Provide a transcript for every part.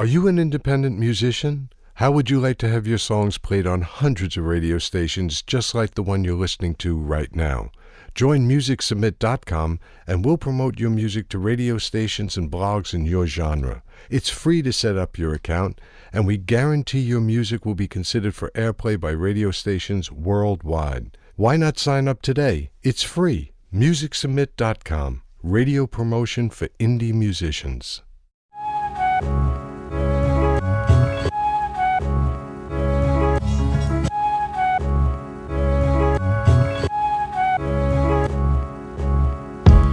you an independent musician? How would you like to have your songs played on hundreds of radio stations just like the one you're listening to right now? Join MusicSubmit.com and we'll promote your music to radio stations and blogs in your genre. It's free to set up your account, and we guarantee your music will be considered for airplay by radio stations worldwide. Why not sign up today? It's free. MusicSubmit.com. Radio promotion for indie musicians.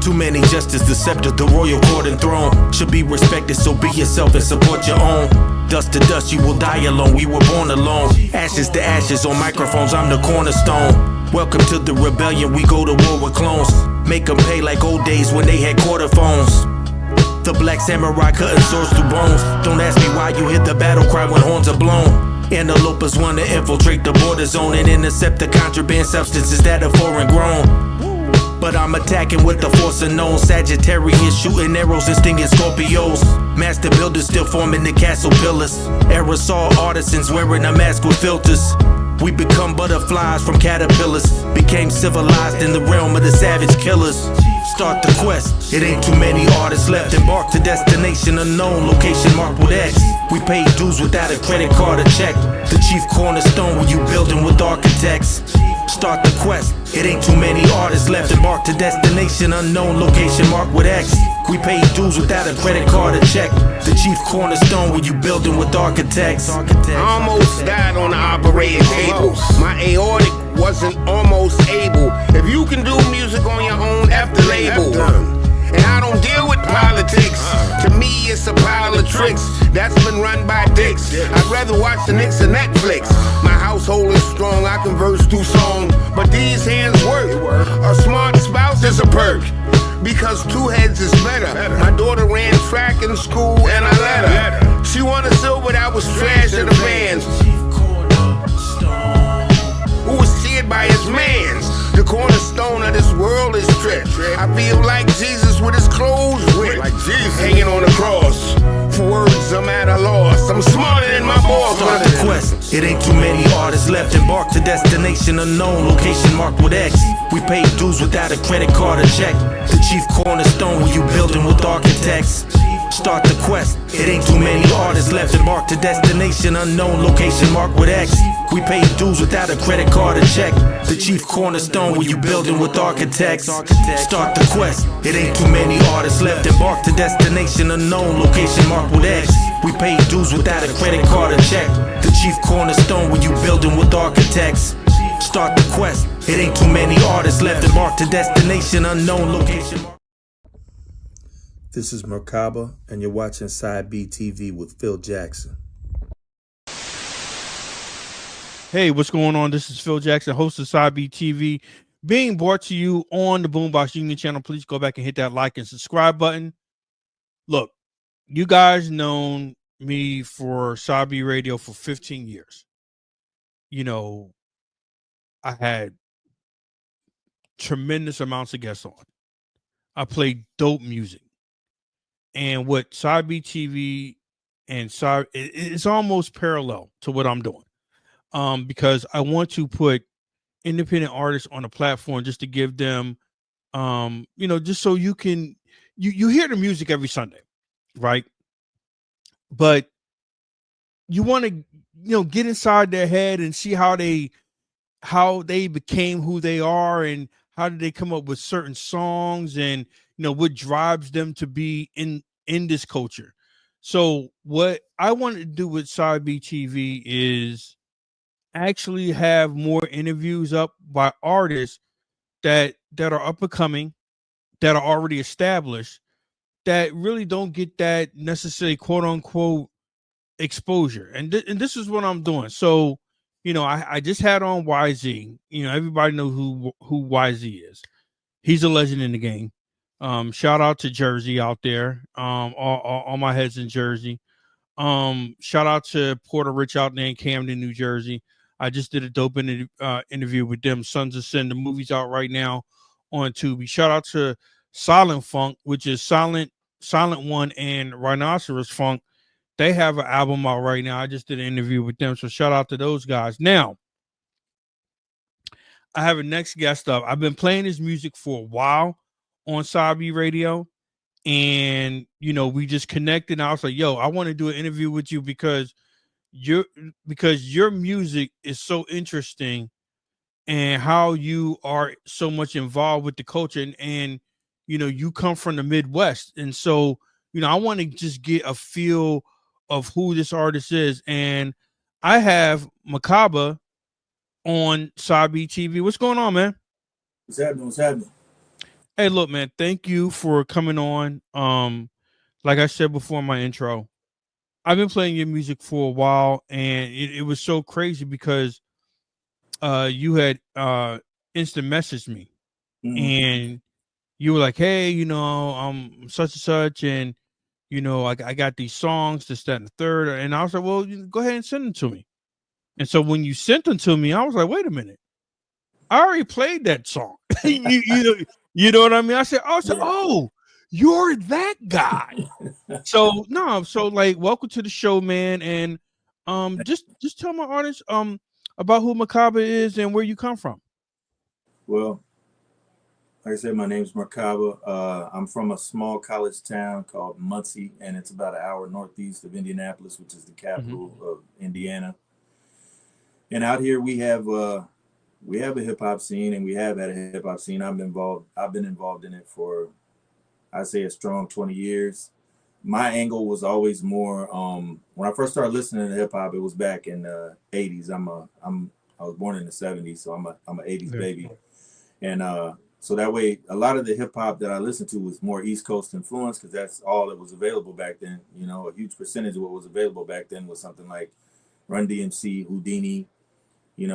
Too many justice, the scepter, the royal court and throne should be respected, so be yourself and support your own. Dust to dust, you will die alone, we were born alone. Ashes to ashes, on microphones, I'm the cornerstone. Welcome to the rebellion, we go to war with clones. Make them pay like old days when they had quarter phones. The black samurai cutting swords through bones. Don't ask me why you hit the battle cry when horns are blown. Antelopers wanna infiltrate the border zone and intercept the contraband substances that are foreign grown. But I'm attacking with the force unknown. Sagittarius shooting arrows and stinging Scorpios. Master builders still forming the castle pillars. Aerosol artisans wearing a mask with filters. We become butterflies from caterpillars. Became civilized in the realm of the savage killers. Start the quest, it ain't too many artists left. Embark to destination unknown, location marked with X. We pay dues without a credit card or check. The chief cornerstone when you building with architects. Start the quest, it ain't too many artists left. Embark to destination unknown, location marked with X. We pay dues without a credit card or check. The chief cornerstone when you building with architects. I almost died on the operating table. My aortic wasn't almost able. If you can do music on your own, F the label. And I don't deal with politics. To me, it's a pile of tricks that's been run by dicks. I'd rather watch the Knicks or Netflix. My household is strong, I converse through song. But these hands work. A smart spouse is a perk, because two heads is better. My daughter ran track in school and I let her. She won a silver that was trash in the fans. Who was cheered by his mans. The cornerstone of this world is stripped. I feel like Jesus with his clothes ripped, like Jesus hanging on the cross. For words, I'm at a loss. I'm smarter than my boss. Start the quest, it ain't too many artists left. Embark to destination unknown, location marked with X. We pay dues without a credit card or check. The chief cornerstone when you building with architects. Start the quest, it ain't too many artists left. Embark to destination unknown, location marked with X. We pay dues without a credit card or check. The chief cornerstone when you building with architects. Start the quest, it ain't too many artists left. Embark to destination unknown, location marked with X. We pay dues without a credit card or check. The chief cornerstone when you building with architects. Start the quest, it ain't too many artists left. Embark to destination unknown, location. This is MRKBH, and you're watching Side B TV with Phil Jackson. Hey, what's going on? This is Phil Jackson, host of Side B TV, being brought to you on the BoomBox Union channel. Please go back and hit that like and subscribe button. Look, you guys known me for Side B Radio for 15 years. You know, I had tremendous amounts of guests on. I played dope music. And what Side B TV and Side, it's almost parallel to what I'm doing. Because I want to put independent artists on a platform just to give them, you know, just so you can, you hear the music every Sunday, right? But you want to, you know, get inside their head and see how they became who they are and how did they come up with certain songs and, you know, what drives them to be in this culture. So what I wanted to do with Side B TV is actually have more interviews up by artists that are up and coming, that are already established, that really don't get that necessary quote unquote exposure. And this is what I'm doing. So, you know, I just had on YZ. You know, everybody knows who YZ is. He's a legend in the game. Shout out to Jersey out there. All my heads in Jersey. Shout out to Porter Rich out there in Camden, New Jersey. I just did a dope interview with them. Sons of Sin, the movie's out right now on Tubi. Shout out to Silent Funk, which is Silent One and Rhinoceros Funk. They have an album out right now. I just did an interview with them, so shout out to those guys. Now, I have a next guest up. I've been playing his music for a while on Sabi Radio, and we just connected. And I was like, "Yo, I want to do an interview with you because your music is so interesting, and how you are so much involved with the culture, and you come from the Midwest, and so I want to just get a feel of who this artist is, and I have Makaba on Sabi TV. What's going on, man? What's happening? What's happening? Hey, look, man, thank you for coming on. Like I said before in my intro, I've been playing your music for a while, and it was so crazy because you had instant messaged me, and you were like, "Hey, I'm such and such, and I got these songs, this, that, and the third." And I was like, "Well, go ahead and send them to me." And so when you sent them to me, I was like, "Wait a minute, I already played that song." You know what I mean? I said, "Oh, you're that guy." So no, so like, welcome to the show, man, and just tell my audience about who Makaba is and where you come from. Well, like I said, my name's MRKBH. I'm from a small college town called Emcee, and it's about an hour northeast of Indianapolis, which is the capital of Indiana. And out here we have a hip hop scene, and we have had a hip hop scene. I've been involved in it for, I'd say, a strong 20 years. My angle was always more when I first started listening to hip hop, it was back in the 80s. I was born in the 70s, so I'm an 80s baby. And so that way, a lot of the hip hop that I listened to was more East Coast influence, because that's all that was available back then. A huge percentage of what was available back then was something like Run DMC, Houdini,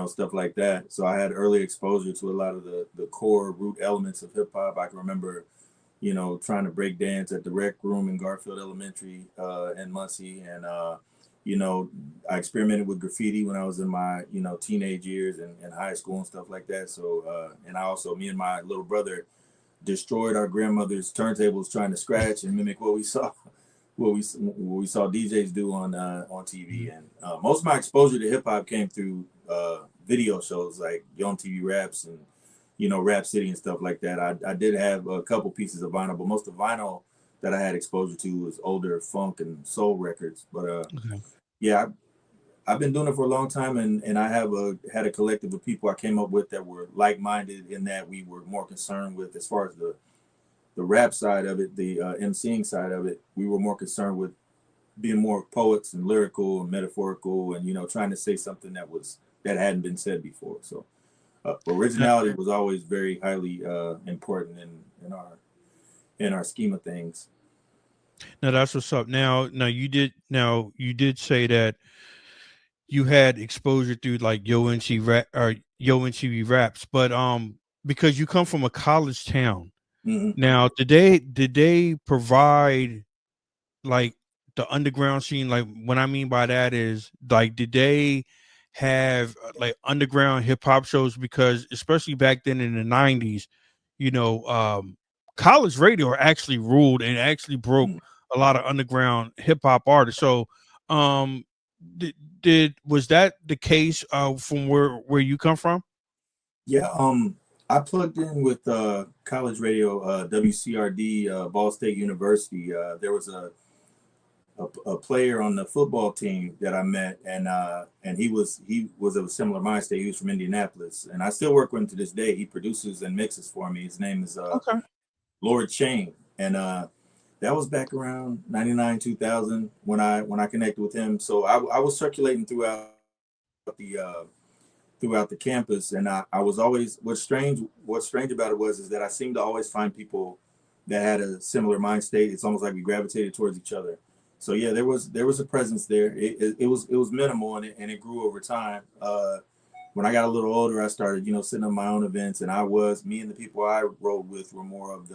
stuff like that. So I had early exposure to a lot of the core root elements of hip hop. I can remember, trying to break dance at the rec room in Garfield Elementary in Muncie. And, I experimented with graffiti when I was in my, teenage years and high school and stuff like that. So, and I also, me and my little brother destroyed our grandmother's turntables trying to scratch and mimic what we saw. What we saw DJs do on TV. And most of my exposure to hip hop came through video shows like Yo MTV Raps and Rap City and stuff like that. I did have a couple pieces of vinyl, but most of the vinyl that I had exposure to was older funk and soul records. But yeah, I've been doing it for a long time, and I have had a collective of people I came up with that were like-minded in that we were more concerned with, as far as the rap side of it, the emceeing side of it, we were more concerned with being more poets and lyrical and metaphorical, and trying to say something that hadn't been said before. So originality was always very highly important in our scheme of things. Now that's what's up. Now you did say that you had exposure through like Yo MTV Raps, but because you come from a college town. Now, did they provide like the underground scene? Like, what I mean by that is, like, did they have like underground hip hop shows? Because especially back then in the 90s, college radio actually ruled and actually broke a lot of underground hip hop artists. So, was that the case from where you come from? Yeah, I plugged in with college radio, WCRD, Ball State University. There was a player on the football team that I met, and he was of a similar mind state. He was from Indianapolis, and I still work with him to this day. He produces and mixes for me. His name is Lord Shane, and that was back around 99, 2000 when I connected with him. So I was circulating throughout the campus, and I was always, what's strange about it is that I seemed to always find people that had a similar mind state. It's almost like we gravitated towards each other. So yeah, there was a presence there. It was minimal, and it grew over time. When I got a little older, I started sitting on my own events, and me and the people I rode with were more of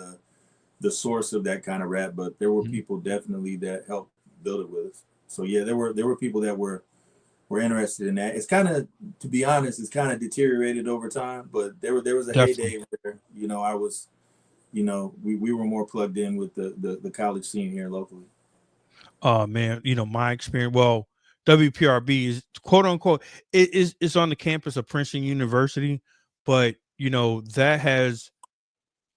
the source of that kind of rap. But there were people definitely that helped build it with us. So yeah, there were people that were interested in that. It's kind of, to be honest, it's kind of deteriorated over time. But there was a heyday where I was, we were more plugged in with the college scene here locally. Man, my experience. Well, WPRB is quote unquote it's on the campus of Princeton University, but that has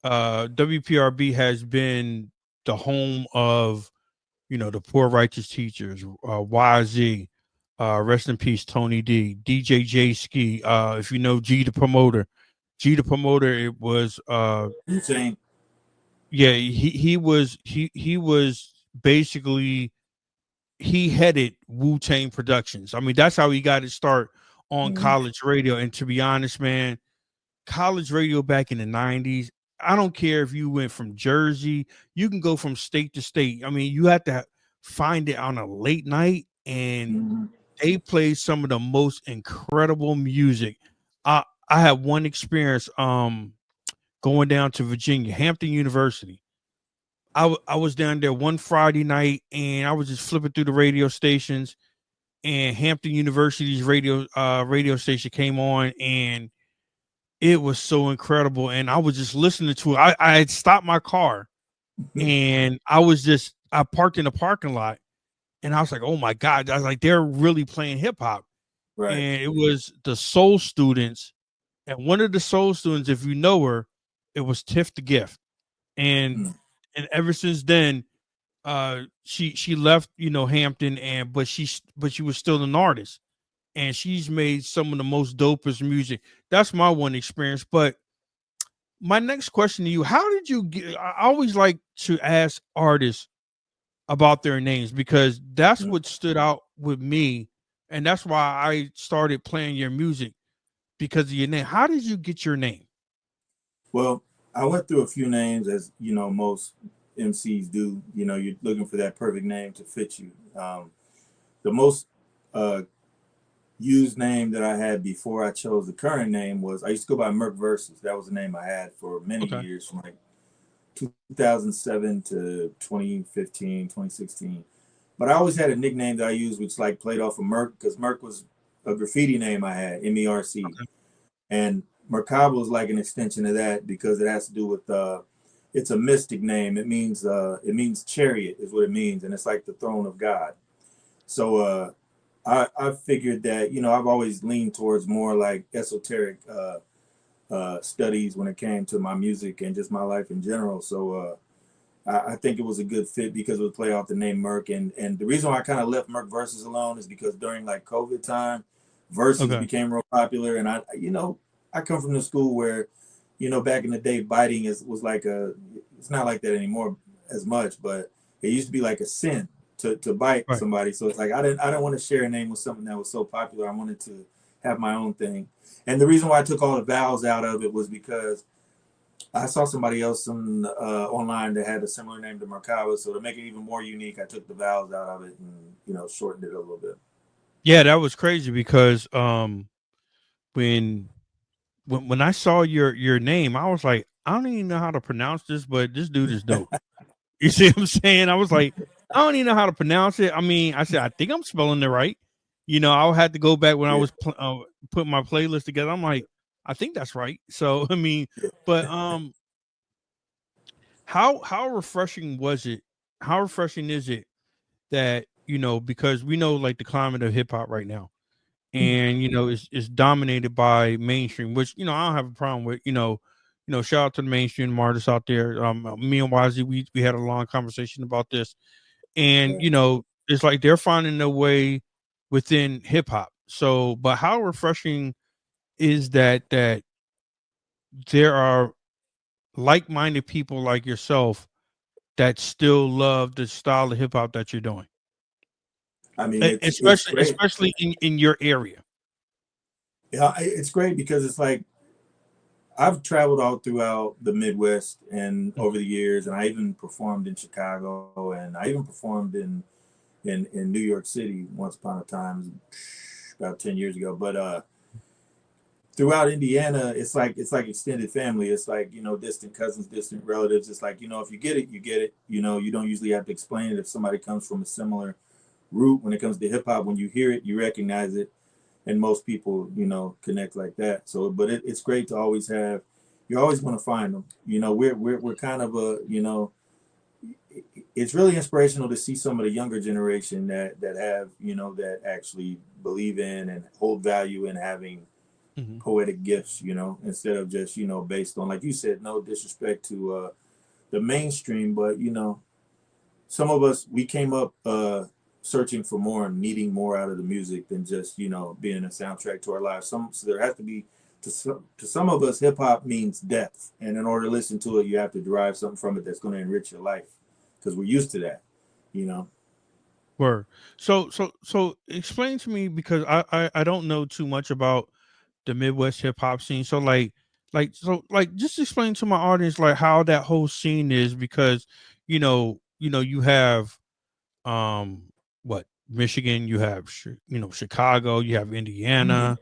WPRB has been the home of the poor righteous teachers, YZ, rest in peace, Tony D, DJ J Ski. If you know G the promoter, it was Insane. yeah, he was basically he headed Wu-Tang Productions. I mean, that's how he got his start on college radio. And to be honest, man, college radio back in the 90s, I don't care if you went from Jersey, you can go from state to state. I mean, you had to find it on a late night, and they played some of the most incredible music. I had one experience going down to Virginia, Hampton University. I was down there one Friday night, and I was just flipping through the radio stations, and Hampton University's radio station came on, and it was so incredible. And I was just listening to it. I had stopped my car, and I parked in the parking lot, and I was like, oh my God, I was like, they're really playing hip hop. Right. And it was the Soul Students, and one of the Soul Students, if you know her, it was Tiff the Gift, and ever since then, she left Hampton, but she was still an artist, and she's made some of the most dopest music. That's my one experience. But my next question to you: how did you get? I always like to ask artists about their names, because that's what stood out with me, and that's why I started playing your music, because of your name. How did you get your name? Well, I went through a few names, as most MCs do. You're looking for that perfect name to fit you. The most used name that I had before I chose the current name was, I used to go by Merk Versus. That was the name I had for many years, from like 2007 to 2015, 2016. But I always had a nickname that I used, which like played off of Merk, because Merk was a graffiti name I had, MERC. And MRKBH was like an extension of that, because it has to do with it's a mystic name. It means chariot is what it means, and it's like the throne of God. So I figured that I've always leaned towards more like esoteric studies when it came to my music and just my life in general. So I think it was a good fit, because it would play off the name Merk. And the reason why I kind of left Merk Versus alone is because during like COVID time, Versus became real popular, and I come from the school where, back in the day, biting was like it's not like that anymore as much, but it used to be like a sin to bite somebody. So it's like, I didn't want to share a name with something that was so popular. I wanted to have my own thing. And the reason why I took all the vowels out of it was because I saw somebody else online that had a similar name to MRKBH. So to make it even more unique, I took the vowels out of it and, shortened it a little bit. Yeah, that was crazy, because when I saw your name, I was like, I don't even know how to pronounce this, but this dude is dope. You see what I'm saying? I was like, I don't even know how to pronounce it. I mean, I said, I think I'm spelling it right. I had to go back when I was putting my playlist together. I'm like, I think that's right. So I mean, but how refreshing was it? How refreshing is it that because we know like the climate of hip hop right now, and it's dominated by mainstream, which I don't have a problem with. Shout out to the mainstream artists out there. Me and YZ, we had a long conversation about this, and it's like they're finding their way within hip hop. So, but how refreshing is that there are like-minded people like yourself that still love the style of hip hop that you're doing. I mean, especially in your area. Yeah, it's great, because it's like I've traveled all throughout the Midwest and over the years, and I even performed in Chicago, and I even performed in New York City once upon a time, about 10 years ago. But throughout Indiana, it's like extended family. It's like, distant cousins, distant relatives. It's like, if you get it, you get it. You don't usually have to explain it. If somebody comes from a similar root when it comes to hip hop, when you hear it, you recognize it. And most people, connect like that. So, but it's great to always have, you always want to find them. We're kind of a, it's really inspirational to see some of the younger generation that have, you know, that actually believe in and hold value in having Mhm. poetic gifts, you know, instead of just, you know, based on, like you said, no disrespect to the mainstream, but you know, some of us, we came up searching for more and needing more out of the music than just, you know, being a soundtrack to our lives. So there has to be, to some of us, hip hop means depth, and in order to listen to it, you have to derive something from it that's going to enrich your life, because we're used to that, you know. Word. So explain to me, because I don't know too much about the Midwest hip hop scene. So like just explain to my audience like how that whole scene is, because you have um what, Michigan, you have Chicago, you have Mm-hmm. Indiana.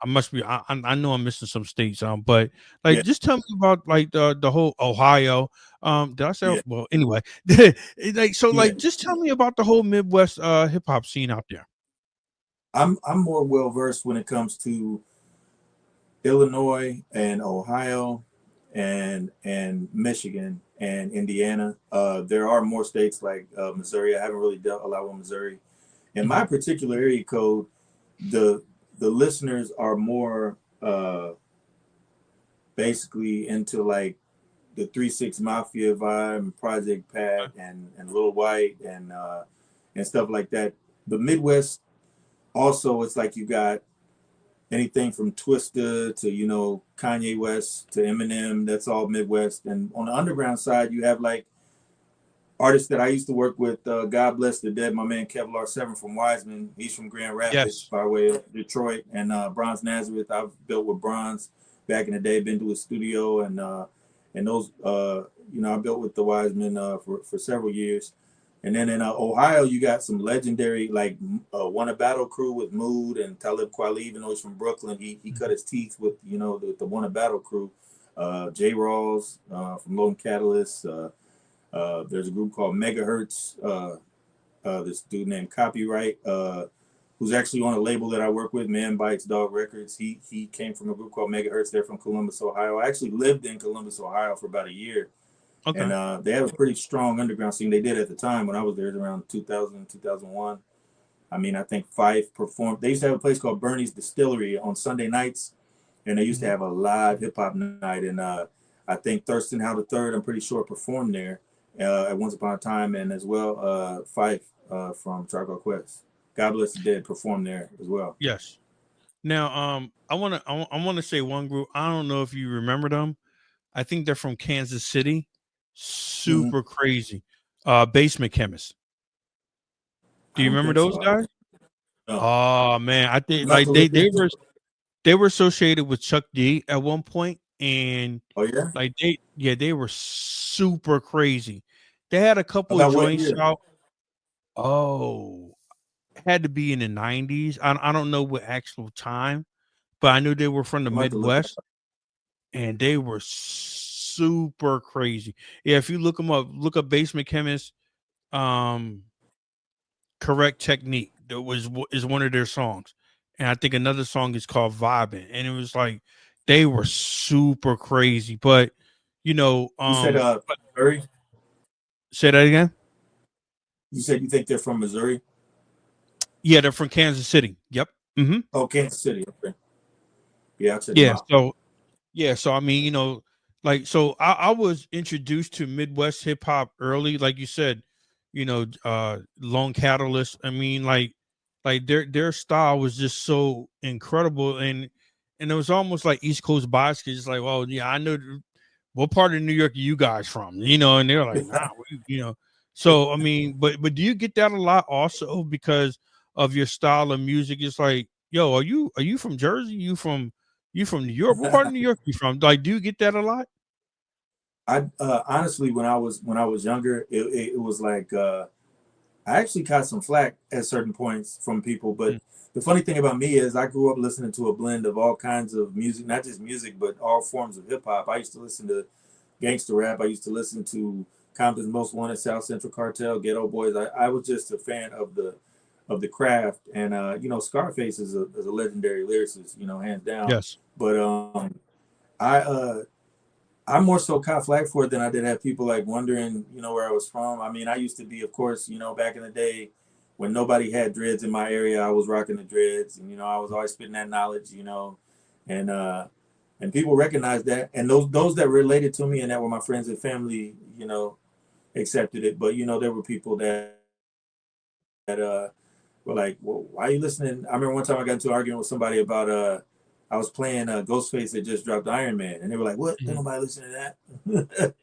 I must be I know I'm missing some states, but like Yeah, just tell me about like the whole Ohio. Did I say, yeah, well, anyway, like, so yeah. like just tell me about the whole Midwest hip hop scene out there. I'm more well versed when it comes to Illinois and Ohio and Michigan and Indiana. There are more states like Missouri. I haven't really dealt a lot with Missouri. In Hmm. my particular area code, the the listeners are more basically into like the 3 6 Mafia vibe and Project Pat and Lil White and stuff like that. The Midwest also, it's like you got anything from Twista to, you know, Kanye West to Eminem. That's all Midwest. And on the underground side, you have like artists that I used to work with. God bless the dead, my man Kevlar Seven from Wiseman. He's from Grand Rapids Yes. by way of Detroit. And Bronze Nazareth, I've built with Bronze back in the day. Been to his studio and those you know, I built with the Wiseman for several years. And then in Ohio, you got some legendary like Wanna Battle crew with Mood and Talib Kweli. Even though he's from Brooklyn, he cut his teeth with, you know, the Wanna Battle crew. J. Rawls from Lone Catalyst. There's a group called Megahertz. This dude named Copyright, who's actually on a label that I work with, Man Bites Dog Records. He came from a group called Megahertz. They're from Columbus, Ohio. I actually lived in Columbus, Ohio for about a year. And Okay. they have a pretty strong underground scene. They did at the time when I was there, around 2000, 2001. I mean, I think Fife performed. They used to have a place called Bernie's Distillery on Sunday nights, and they used to Hmm. have a live hip hop night. And I think Thurston Howe the Third, I'm pretty sure, performed there at once upon a time, and as well Fife from Charcoal Quest. God Bless the Dead performed there as well. Yes. Now, I want to say one group. I don't know if you remember them. I think they're from Kansas City. Mm-hmm. Super crazy. Basement Chemist. Do I you don't remember think those so. guys? No, Oh man, I think I'm gonna have like to they look they into were it. they were associated with Chuck D at one point, and Oh yeah, like they were super crazy. They had a couple of about what joints year? out. Oh, had to be in the 90s. I don't know what actual time, but I knew they were from the I'm gonna have to look that Midwest, and they were super crazy. Yeah, if you look them up, look up Basement Chemist, um, Correct Technique. That is one of their songs, and I think another song is called Vibing. And it was like they were super crazy. But You said Missouri. say that again. You said you think they're from Missouri? Yeah, they're from Kansas City. Yep. Hmm. Oh, Kansas City. Okay. Yeah, I'll check them Yeah. out. So I mean, like, so I was introduced to Midwest hip hop early, like you said, Lone Catalyst. I mean, like their style was just so incredible, and it was almost like East Coast bias. 'Cause it's like, well, yeah, I know what part of New York are you guys from, and they're like, nah, So I mean, but do you get that a lot also because of your style of music? It's like, yo, are you from Jersey? You from New York? What part of New York you from? Like, do you get that a lot? I honestly, when I was younger, it was like I actually caught some flack at certain points from people. But Mm. the funny thing about me is I grew up listening to a blend of all kinds of music, not just music, but all forms of hip hop. I used to listen to gangster rap. I used to listen to Compton's Most Wanted, South Central Cartel, Ghetto Boys. I was just a fan of the craft, and you know, Scarface is a legendary lyricist, you know, hands down. Yes. But I I'm more so caught flag for it than I did have people like wondering, where I was from. I mean, I used to be, of course, back in the day when nobody had dreads in my area, I was rocking the dreads, and I was always spitting that knowledge, and and people recognized that, and those that related to me and that were my friends and family, accepted it. But there were people that were like, well, why are you listening? I remember one time I got into an argument with somebody about I was playing Ghostface that just dropped Iron Man, and they were like, "What? Don't nobody listen to that?"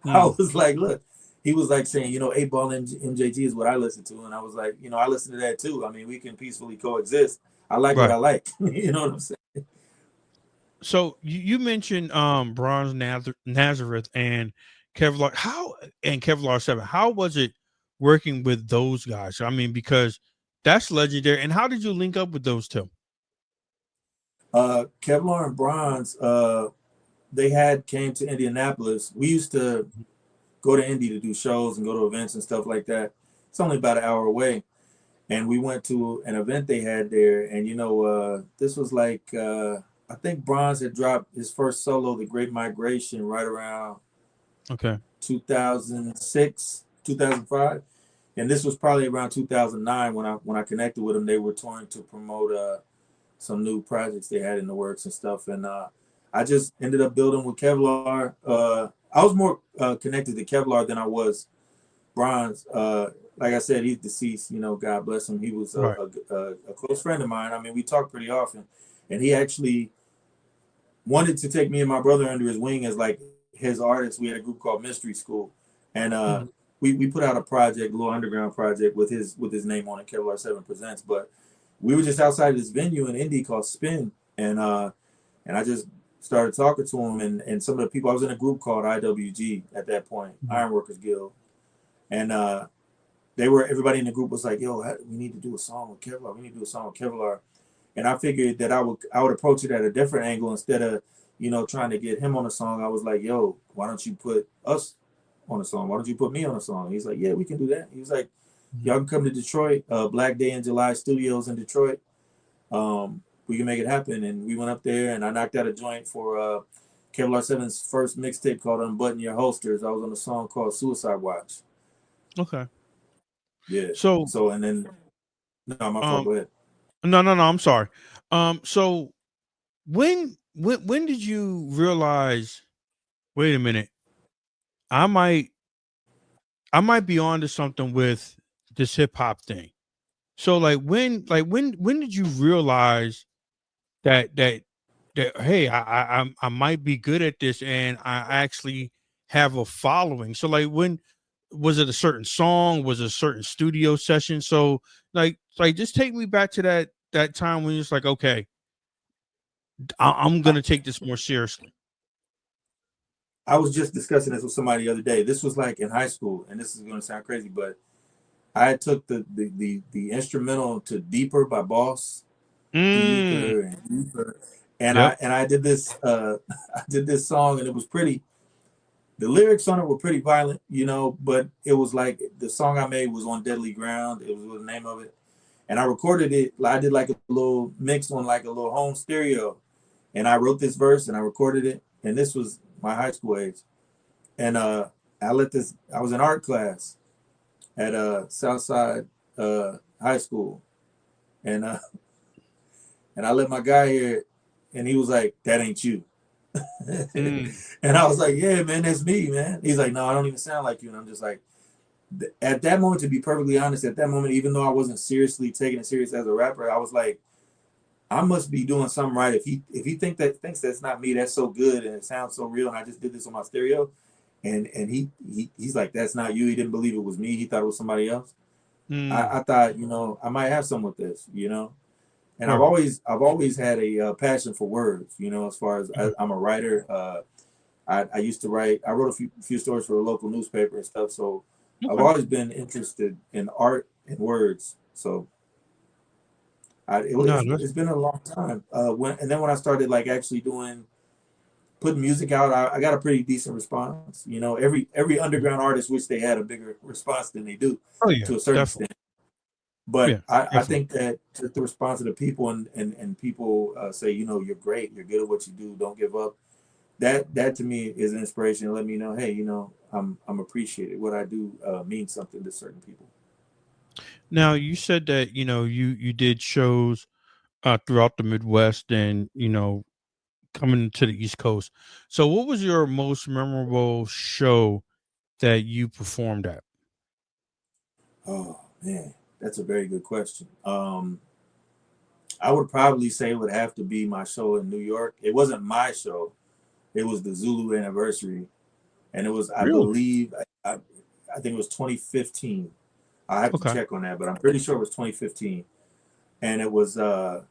I was like, "Look," he was like saying, 8 Ball and MJG is what I listen to, and I was like, I listen to that too. I mean, we can peacefully coexist. I like what Right. I like. You know what I'm saying? So you mentioned Bronze Nazareth and Kevlar 7. How was it working with those guys? I mean, because that's legendary. And how did you link up with those two? Kevlar and Bronze, they came to Indianapolis. We used to go to Indy to do shows and go to events and stuff like that. It's only about an hour away. And we went to an event they had there. And, this was like, I think Bronze had dropped his first solo, The Great Migration, right around 2006, 2005. And this was probably around 2009 when I connected with them. They were touring to promote some new projects they had in the works and stuff. And I just ended up building with Kevlar. I was more connected to Kevlar than I was Bronze. Like I said, he's deceased. God bless him. He was a close friend of mine. I mean, we talked pretty often, and he actually wanted to take me and my brother under his wing as like his artist. We had a group called Mystery School, and we put out a project, a little underground project with his name on it, Kevlar 7 Presents. But we were just outside of this venue in Indy called Spin, and I just started talking to him and some of the people. I was in a group called IWG at that point, Ironworkers Guild, and everybody in the group was like, "Yo, we need to do a song with Kevlar. We need to do a song with Kevlar." And I figured that I would approach it at a different angle instead of trying to get him on a song. I was like, "Yo, why don't you put us on a song? Why don't you put me on a song?" He's like, "Yeah, we can do that." He was like, "Y'all can come to Detroit, Black Day in July Studios in Detroit. We can make it happen." And we went up there, and I knocked out a joint for Kevlar 7's first mixtape called Unbutton Your Holsters. I was on a song called Suicide Watch. Okay. Yeah. So and then no, my fault. Go ahead. No, I'm sorry. So when did you realize, wait a minute, I might be onto something with this hip hop thing? So when did you realize that hey, I might be good at this and I actually have a following? So when was it a certain song? Was it a certain studio session? So just take me back to that time when you're just like, okay, I'm gonna take this more seriously. I was just discussing this with somebody the other day. This was like in high school, and this is going to sound crazy, but I took the instrumental to "Deeper" by Boss, Deeper and Deeper, and I did this I did this song, and it was pretty. The lyrics on it were pretty violent, but it was like the song I made was on Deadly Ground. It was the name of it, and I recorded it. I did like a little mix on like a little home stereo, and I wrote this verse and I recorded it, and this was my high school age, and I was in art class at Southside High School, and I let my guy hear it, and he was like, "That ain't you." And I was like, "Yeah, man, that's me, man." He's like, "No, I don't even sound like you." And I'm just like, at that moment, to be perfectly honest, at that moment, even though I wasn't seriously taking it serious as a rapper, I was like, I must be doing something right. If he thinks that's not me, that's so good and it sounds so real, and I just did this on my stereo, and he's like, "That's not you." He didn't believe it was me. He thought it was somebody else. I thought, I might have some with this, and I've always had a passion for words, as far as I'm a writer. I used to write. I wrote a few stories for a local newspaper and stuff. So I've always been interested in art and words. So it's been a long time. Then when I started like actually putting music out, I got a pretty decent response. Every underground artist wish they had a bigger response than they do to a certain extent. But I think that just the response of the people and people say, you're great, you're good at what you do, don't give up. that to me is an inspiration to let me know, hey, I'm appreciated. What I do means something to certain people. Now you said that you did shows throughout the Midwest and coming to the East Coast. So what was your most memorable show that you performed at? Oh man, that's a very good question. I would probably say it would have to be my show in New York. It wasn't my show. It was the Zulu anniversary, and it was, I Really? believe, I think it was 2015. I have to Okay. check on that, but I'm pretty sure it was 2015. And it was the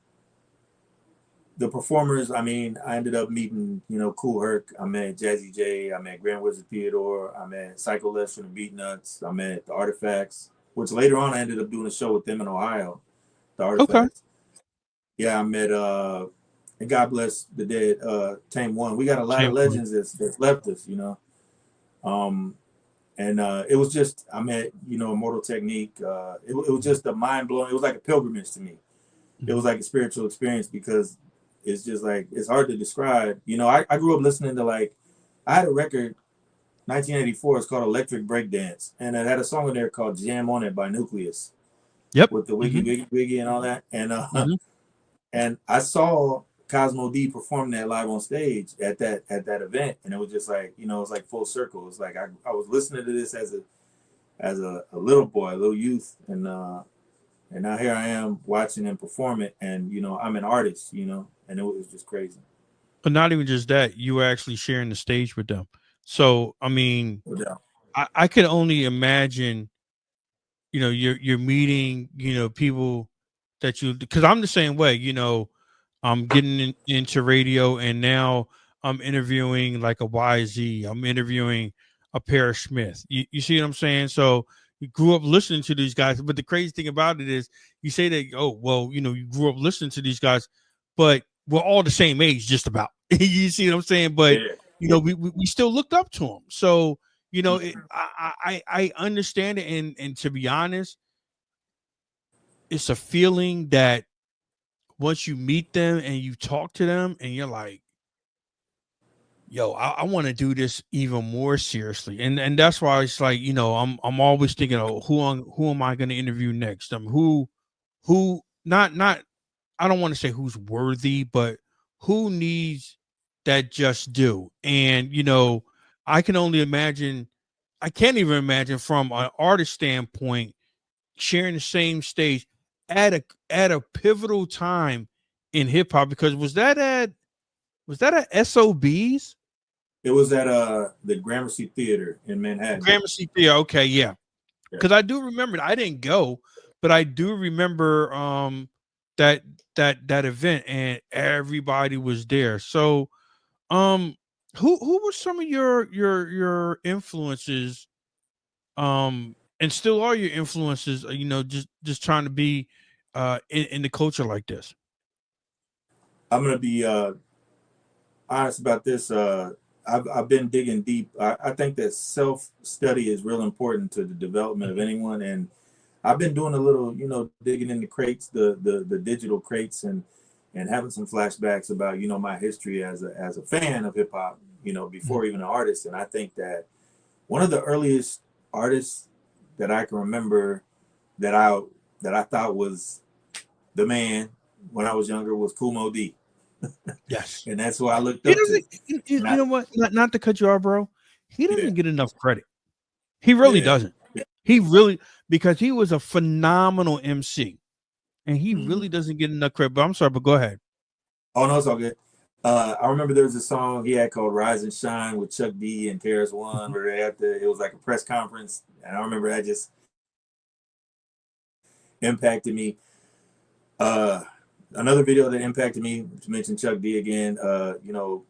performers. I mean, I ended up meeting, Cool Herc. I met Jazzy J. I met Grand Wizard Theodore. I met Psycho Les from the Beatnuts. I met the Artifacts, which later on I ended up doing a show with them in Ohio. The Okay. Artifacts. Yeah, I met and God bless the dead, Tame One. We got a lot of Same point. legends that's left us, and it was just, I met, Immortal Technique. It was just a mind blowing. It was like a pilgrimage to me. It was Mhm. like a spiritual experience because it's just like, it's hard to describe. I grew up listening to, like, I had a record, 1984. It's called Electric Breakdance, and it had a song in there called Jam on It by Nucleus Yep. with the Wiggy Hmm. Wiggy Wiggy and all that. And Hmm. and I saw Cosmo D perform that live on stage at that event, and it was just like, it was like full circle. It was like I was listening to this as a little boy, a little youth, and now here I am watching him perform it, and I'm an artist, and it was just crazy. But not even just that, you were actually sharing the stage with them. So I mean, No doubt. I could only imagine, you're meeting, people that you, because I'm the same way, I'm getting into radio, and now I'm interviewing like a YZ. I'm interviewing a Paris Smith. You see what I'm saying? So you grew up listening to these guys, but the crazy thing about it is, you say that, oh well, you grew up listening to these guys, but we're all the same age, just about. You see what I'm saying? But Yeah. we still looked up to them. So I understand it, and to be honest, it's a feeling that once you meet them and you talk to them and you're like, yo, I want to do this even more seriously. And that's why it's like, I'm always thinking, oh, who am I going to interview next? Who not I don't want to say who's worthy, but who needs that just do. And I can only imagine, I can't even imagine from an artist standpoint sharing the same stage at a pivotal time in hip hop, because was that at SOBs? It was at the Gramercy Theater in Manhattan. Gramercy Theater. Okay, yeah. Yeah. Because I do remember, I didn't go, but I do remember that that event, and everybody was there. So um who were some of your influences, and still are your influences, just trying to be in the culture like this? I'm gonna be honest about this. I've been digging deep. I think that self study is real important to the development of Mhm. anyone, and I've been doing a little, digging in the crates, the digital crates, and having some flashbacks about, my history as a fan of hip hop, Mhm. before even an artist. And I think that one of the earliest artists that I can remember that I thought was the man when I was younger was Kool Moe Dee, Yes. and that's who I looked He up to. doesn't, you And you know what? Not to cut you off, bro. He yeah, doesn't get enough credit. He really yeah, doesn't. He really, because he was a phenomenal MC, and he mm-hmm. really doesn't get enough credit. But I'm sorry, but go ahead. Oh no, it's all good. I remember there was a song he had called "Rise and Shine" with Chuck D and KRS One, Mhm. where they had it was like a press conference, and I remember that just impacted me. Uh, Another video that impacted me, to mention Chuck D again, Burn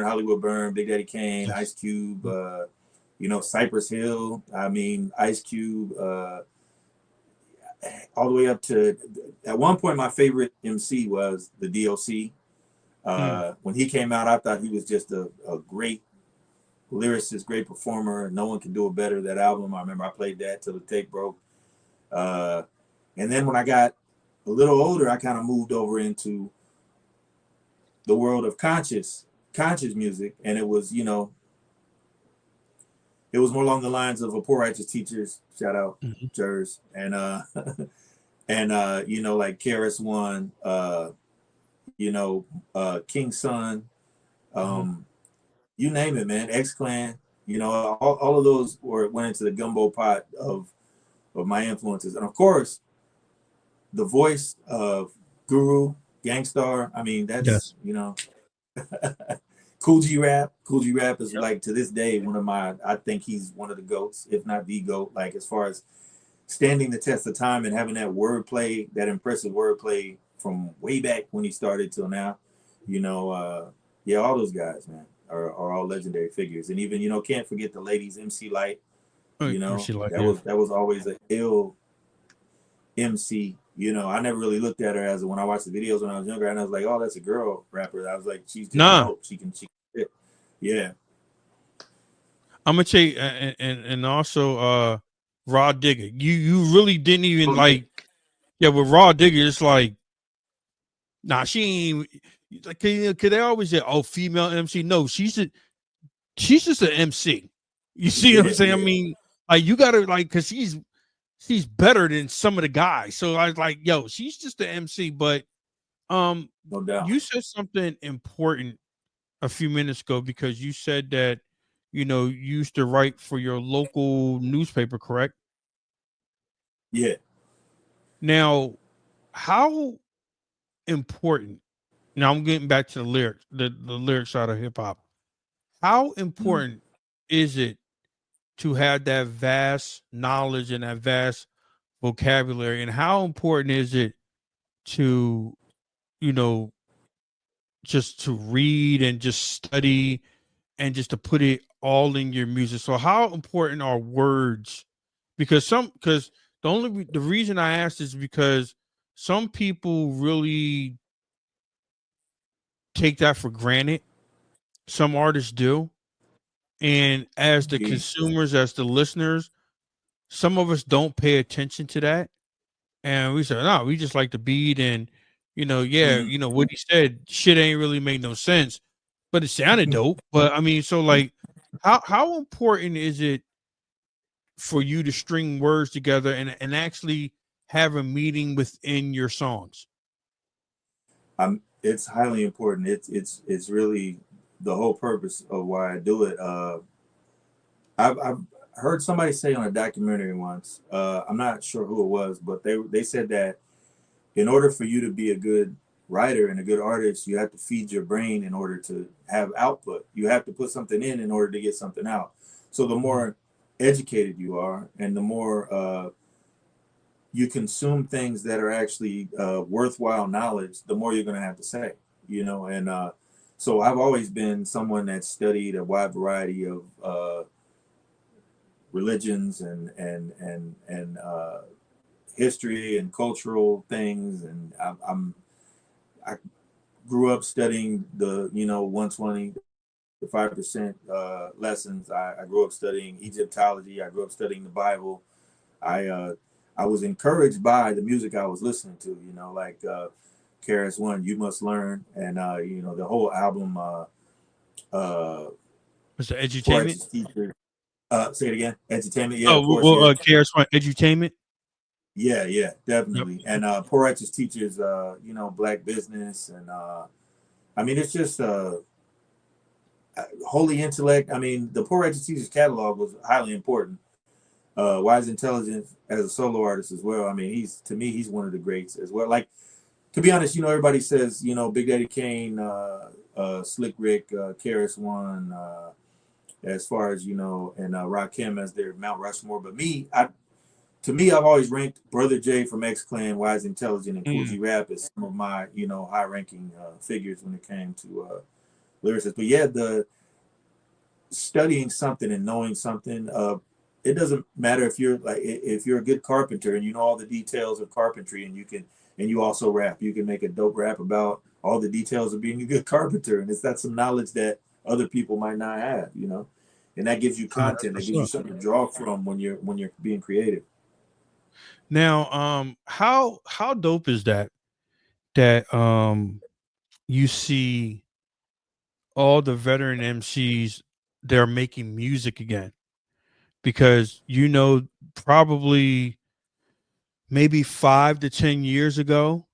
Hollywood Burn, Big Daddy Kane, Yes. Ice Cube, Mhm. Cypress Hill. I mean, Ice Cube, all the way up to, at one point my favorite MC was the DOC. Mm. When he came out, I thought he was just a great lyricist, great performer. No one can do it better. That album, I remember I played that till the tape broke. Uh, and then when I got a little older, I kind of moved over into the world of conscious. conscious music, and it was, you know, it was more along the lines of a Poor Righteous Teachers, shout out Mhm. Jers, and and you know, like KRS One, you know, King Son, Mhm. um, you name it, man, X Clan, you know, all of those went into the gumbo pot of my influences, and of course, the voice of Guru, Gangstar. I mean, that's, Yes. you know, Cool G Rap. Cool G Rap is Yep. like to this day one of my. I think he's one of the goats, if not the goat. Like as far as standing the test of time and having that wordplay, that impressive wordplay from way back when he started till now. You know, yeah, all those guys, man, are all legendary figures. And even, you know, can't forget the ladies, MC Light. You know, MC Light, yeah. that was always a ill MC. You know, I never really looked at her as when I watched the videos when I was younger, and I was like, oh, that's a girl rapper. I was like, she's just Nah, dope. She can shit. Yeah. I'm gonna tell you, and also Raw Digger. You really didn't even Oh yeah. like, yeah, with Raw Digger, it's like, nah, she ain't like, cause they always say, oh, female MC. No, she's just an MC. You see what I'm Yeah. saying? I Yeah. mean, like you gotta like, cause she's better than some of the guys. So I was like, yo, she's just an MC. But um, No doubt. you said something important a few minutes ago because you said that you used to write for your local newspaper, correct? Yeah. Now, how important? Now I'm getting back to the lyrics, the lyric side of hip hop. How Mm. important is it to have that vast knowledge and that vast vocabulary, and how important is it to you know just to read and just study and just to put it all in your music? So how important are words? Because the reason I asked is because some people really take that for granted. Some artists do. And as the Indeed. consumers, as the listeners, some of us don't pay attention to that. And we say, no, we just like the beat and yeah, Mm-hmm. what he said, shit ain't really made no sense. But it sounded dope. But I mean, so like how important is it for you to string words together and actually have a meaning within your songs? It's highly important. It's really the whole purpose of why I do it. I've heard somebody say on a documentary once. I'm not sure who it was, but they said that in order for you to be a good writer and a good artist, you have to feed your brain in order to have output. You have to put something in order to get something out. So the Mhm. more educated you are, and the more you consume things that are actually worthwhile knowledge, the more you're going to have to say. You know, and so I've always been someone that studied a wide variety of religions and history and cultural things, and I grew up studying the 120, the 5% lessons. I grew up studying Egyptology. I grew up studying the Bible. I uh, I was encouraged by the music I was listening to. You know, like KRS One, You Must Learn, and the whole album. It's the Poor edutainment. Righteous Teacher. Say it again. Entertainment. Yeah, Oh, of course. well, Yeah. KRS One edutainment. Yeah, yeah, Yep. definitely. And Poor Righteous Teachers, Black Business, and I mean, it's just Holy Intellect. I mean, the Poor Righteous Teachers catalog was highly important. Wise Intelligence as a solo artist as well. I mean, to me, he's one of the greats as well. Like, to be honest, everybody says, Big Daddy Kane, Slick Rick, KRS One, as far as, and Rakim as their Mount Rushmore. But to me, I've always ranked Brother J from X Clan, Wise Intelligent, and Cool Mm. G Rap as some of my, high ranking figures when it came to lyricists. But yeah, the studying something and knowing something, it doesn't matter if you're a good carpenter and you know all the details of carpentry, and you also rap. You can make a dope rap about all the details of being a good carpenter, and that's some knowledge that other people might not have, and that gives you content. That What's gives you up? something to draw from when you're being creative. Now, how dope is that you see all the veteran MCs, they're making music again because probably maybe 5 to 10 years ago,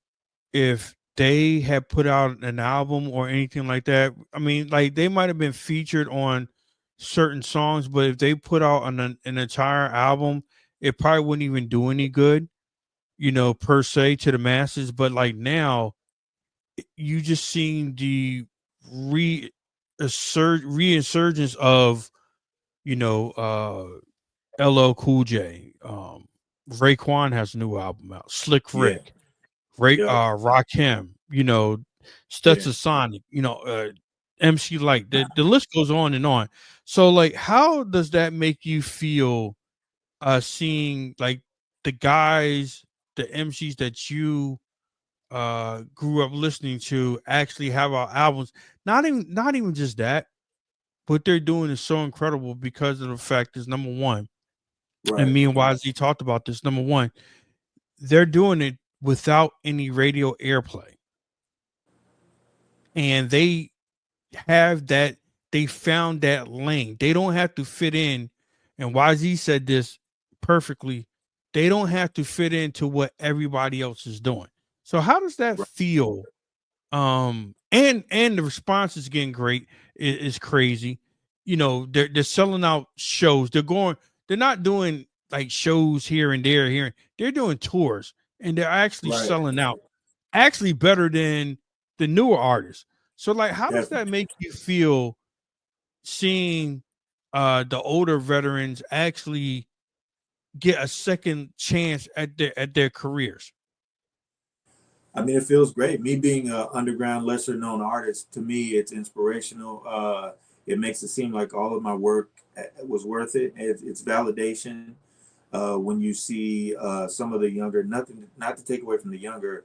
if they had put out an album or anything like that, I mean, like they might have been featured on certain songs, but if they put out an entire album, it probably wouldn't even do any good, per se to the masses. But like now, you just seen the re reinsurgence of LL Cool J. Raekwon has a new album out. Slick Yeah. Rick, Yep. Rakim, Yeah. Stetson Sonic, MC Light. The list goes on and on. So like, how does that make you feel? Seeing like the guys, the MCs that you grew up listening to actually have our albums. Not even just that, what they're doing is so incredible because of the fact is number one, and Right. me and YZ talked about this. Number one, they're doing it without any radio airplay. And they found that lane. They don't have to fit in. And YZ said this perfectly. They don't have to fit into what everybody else is doing. So how does that Right. feel? And the response is getting great. Is crazy. They're selling out shows. They're not doing like shows here and there here. They're doing tours and they're actually Right. selling out actually better than the newer artists. So like how does that Definitely. make you feel seeing the older veterans actually get a second chance at their careers? I mean, it feels great. Me being an underground, lesser known artist, to me, it's inspirational. It makes it seem like all of my work was worth it. It's validation when you see some of the younger, nothing, not to take away from the younger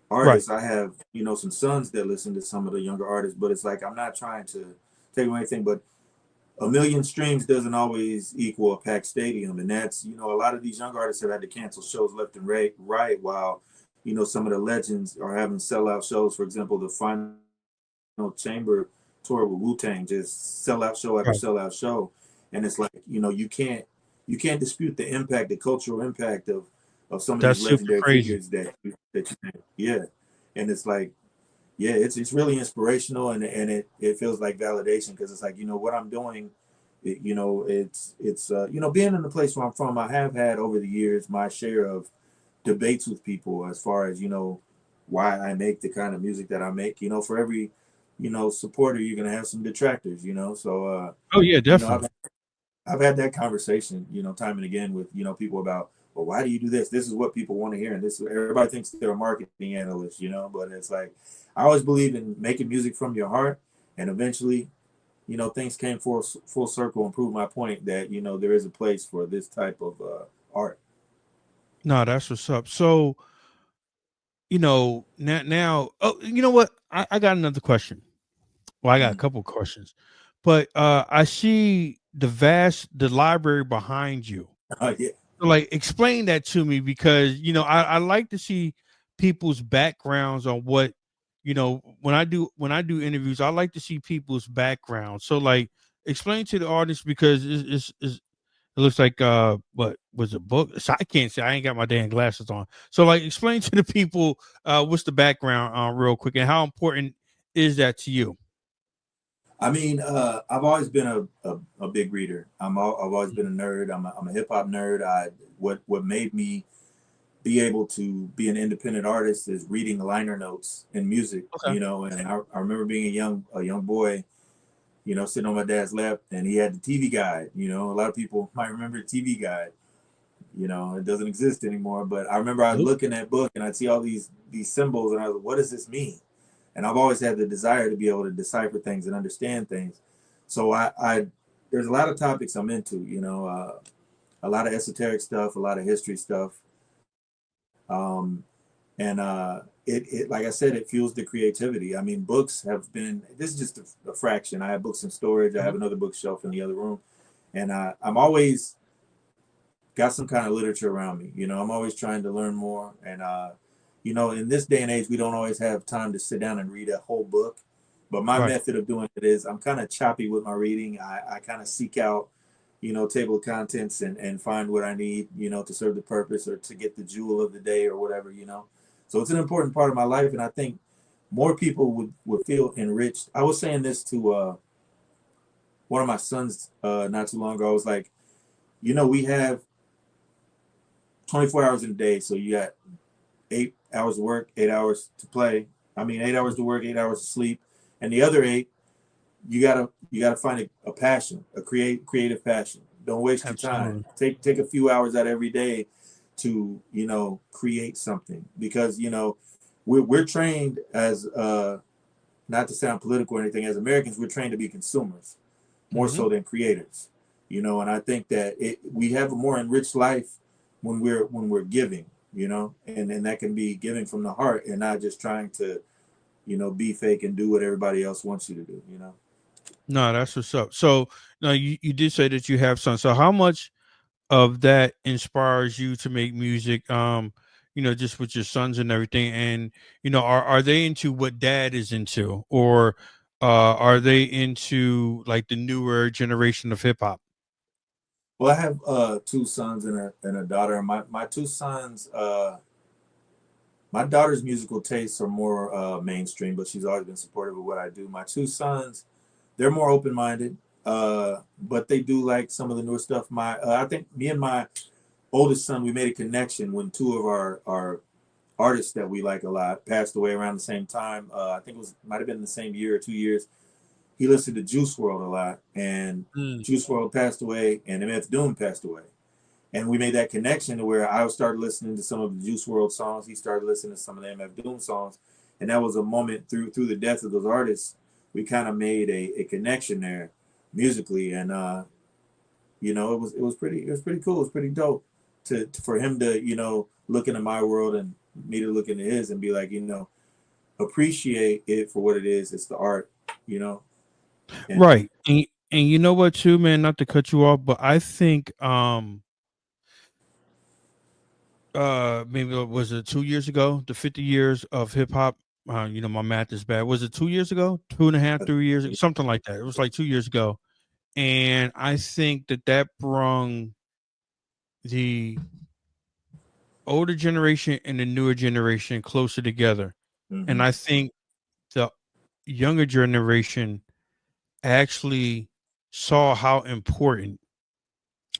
Right. artists. I have, some sons that listen to some of the younger artists, but it's like I'm not trying to take away anything, but a million streams doesn't always equal a packed stadium, and that's a lot of these young artists have had to cancel shows left and right, while some of the legends are having sellout shows. For example, the final chamber tour with Wu-Tang, just sellout show after Right. sellout show, and it's like you can't dispute the impact, the cultural impact of some of these That's super legendary crazy. figures yeah, and it's like yeah, it's really inspirational, and it feels like validation because it's like what I'm doing. It's being in the place where I'm from. I have had over the years my share of debates with people as far as why I make the kind of music that I make. For every supporter, you're gonna have some detractors. So Oh yeah, you know I've definitely. I've had that conversation, time and again with people about, well, why do you do this? This is what people want to hear, and this everybody thinks they're a marketing analyst, but it's like I always believe in making music from your heart, and eventually, things came full circle and proved my point that there is a place for this type of art. No, that's what's up. So, now oh, you know what? I got another question. Well, I got a Mm. couple questions. But I see the library behind you. Yeah, So, like explain that to me because I like to see people's backgrounds on what when I do interviews, I like to see people's background. So like explain to the audience because it looks like what was a book? So I can't say I ain't got my damn glasses on. So like explain to the people what's the background real quick and how important is that to you? I mean, I've always been a big reader. I've always been a nerd. I'm a hip hop nerd. What made me be able to be an independent artist is reading liner notes in music, Okay. and I remember being a young boy, sitting on my dad's lap, and he had the TV guide. A lot of people might remember the TV guide. It doesn't exist anymore, but I remember I was Nope. looking at that book and I'd see all these symbols, and I was like, what does this mean? And I've always had the desire to be able to decipher things and understand things. So I there's a lot of topics I'm into, a lot of esoteric stuff, a lot of history stuff. Um, and it like I said, it fuels the creativity. I mean, books have been, this is just a fraction. I have books in storage. I Mhm. have another bookshelf in the other room, and I'm always got some kind of literature around me. I'm always trying to learn more, and in this day and age, we don't always have time to sit down and read a whole book. But my Right. method of doing it is I'm kind of choppy with my reading. I kind of seek out, table of contents and find what I need, to serve the purpose or to get the jewel of the day or whatever. So it's an important part of my life. And I think more people would feel enriched. I was saying this to one of my sons not too long ago. I was like, we have 24 hours in a day. So you got 8 hours of work, 8 hours to play. 8 hours to work, 8 hours to sleep. And the other 8, you gotta find a passion, a creative passion. Don't waste your time. Take a few hours out every day to create something, because we're trained as not to sound political or anything, as Americans we're trained to be consumers more so than creators, and I think that we have a more enriched life when we're giving, and that can be giving from the heart and not just trying to be fake and do what everybody else wants you to do. No, that's what's up. So now you did say that you have sons. So how much of that inspires you to make music? Just with your sons and everything. And are they into what dad is into, or are they into like the newer generation of hip hop? Well, I have 2 sons and a daughter. My 2 sons, my daughter's musical tastes are more mainstream, but she's always been supportive of what I do. My 2 sons, they're more open-minded, but they do like some of the newer stuff. I think me and my oldest son, we made a connection when 2 of our artists that we like a lot passed away around the same time. I think might have been the same year or 2 years. He listened to Juice World a lot, and Juice World passed away, and MF Doom passed away. And we made that connection to where I started listening to some of the Juice World songs. He started listening to some of the MF Doom songs. And that was a moment through the death of those artists. We kind of made a connection there musically. And, it was pretty cool. It was pretty dope for him to, look into my world and me to look into his and be like, appreciate it for what it is. It's the art, And, Right. And you know what too, man, not to cut you off, but I think maybe was it 2 years ago, the 50 years of hip hop. My math is bad. Was it 2 years ago? 2.5, 3 years, something like that. It was like 2 years ago. And I think that brung the older generation and the newer generation closer together. And I think the younger generation actually saw how important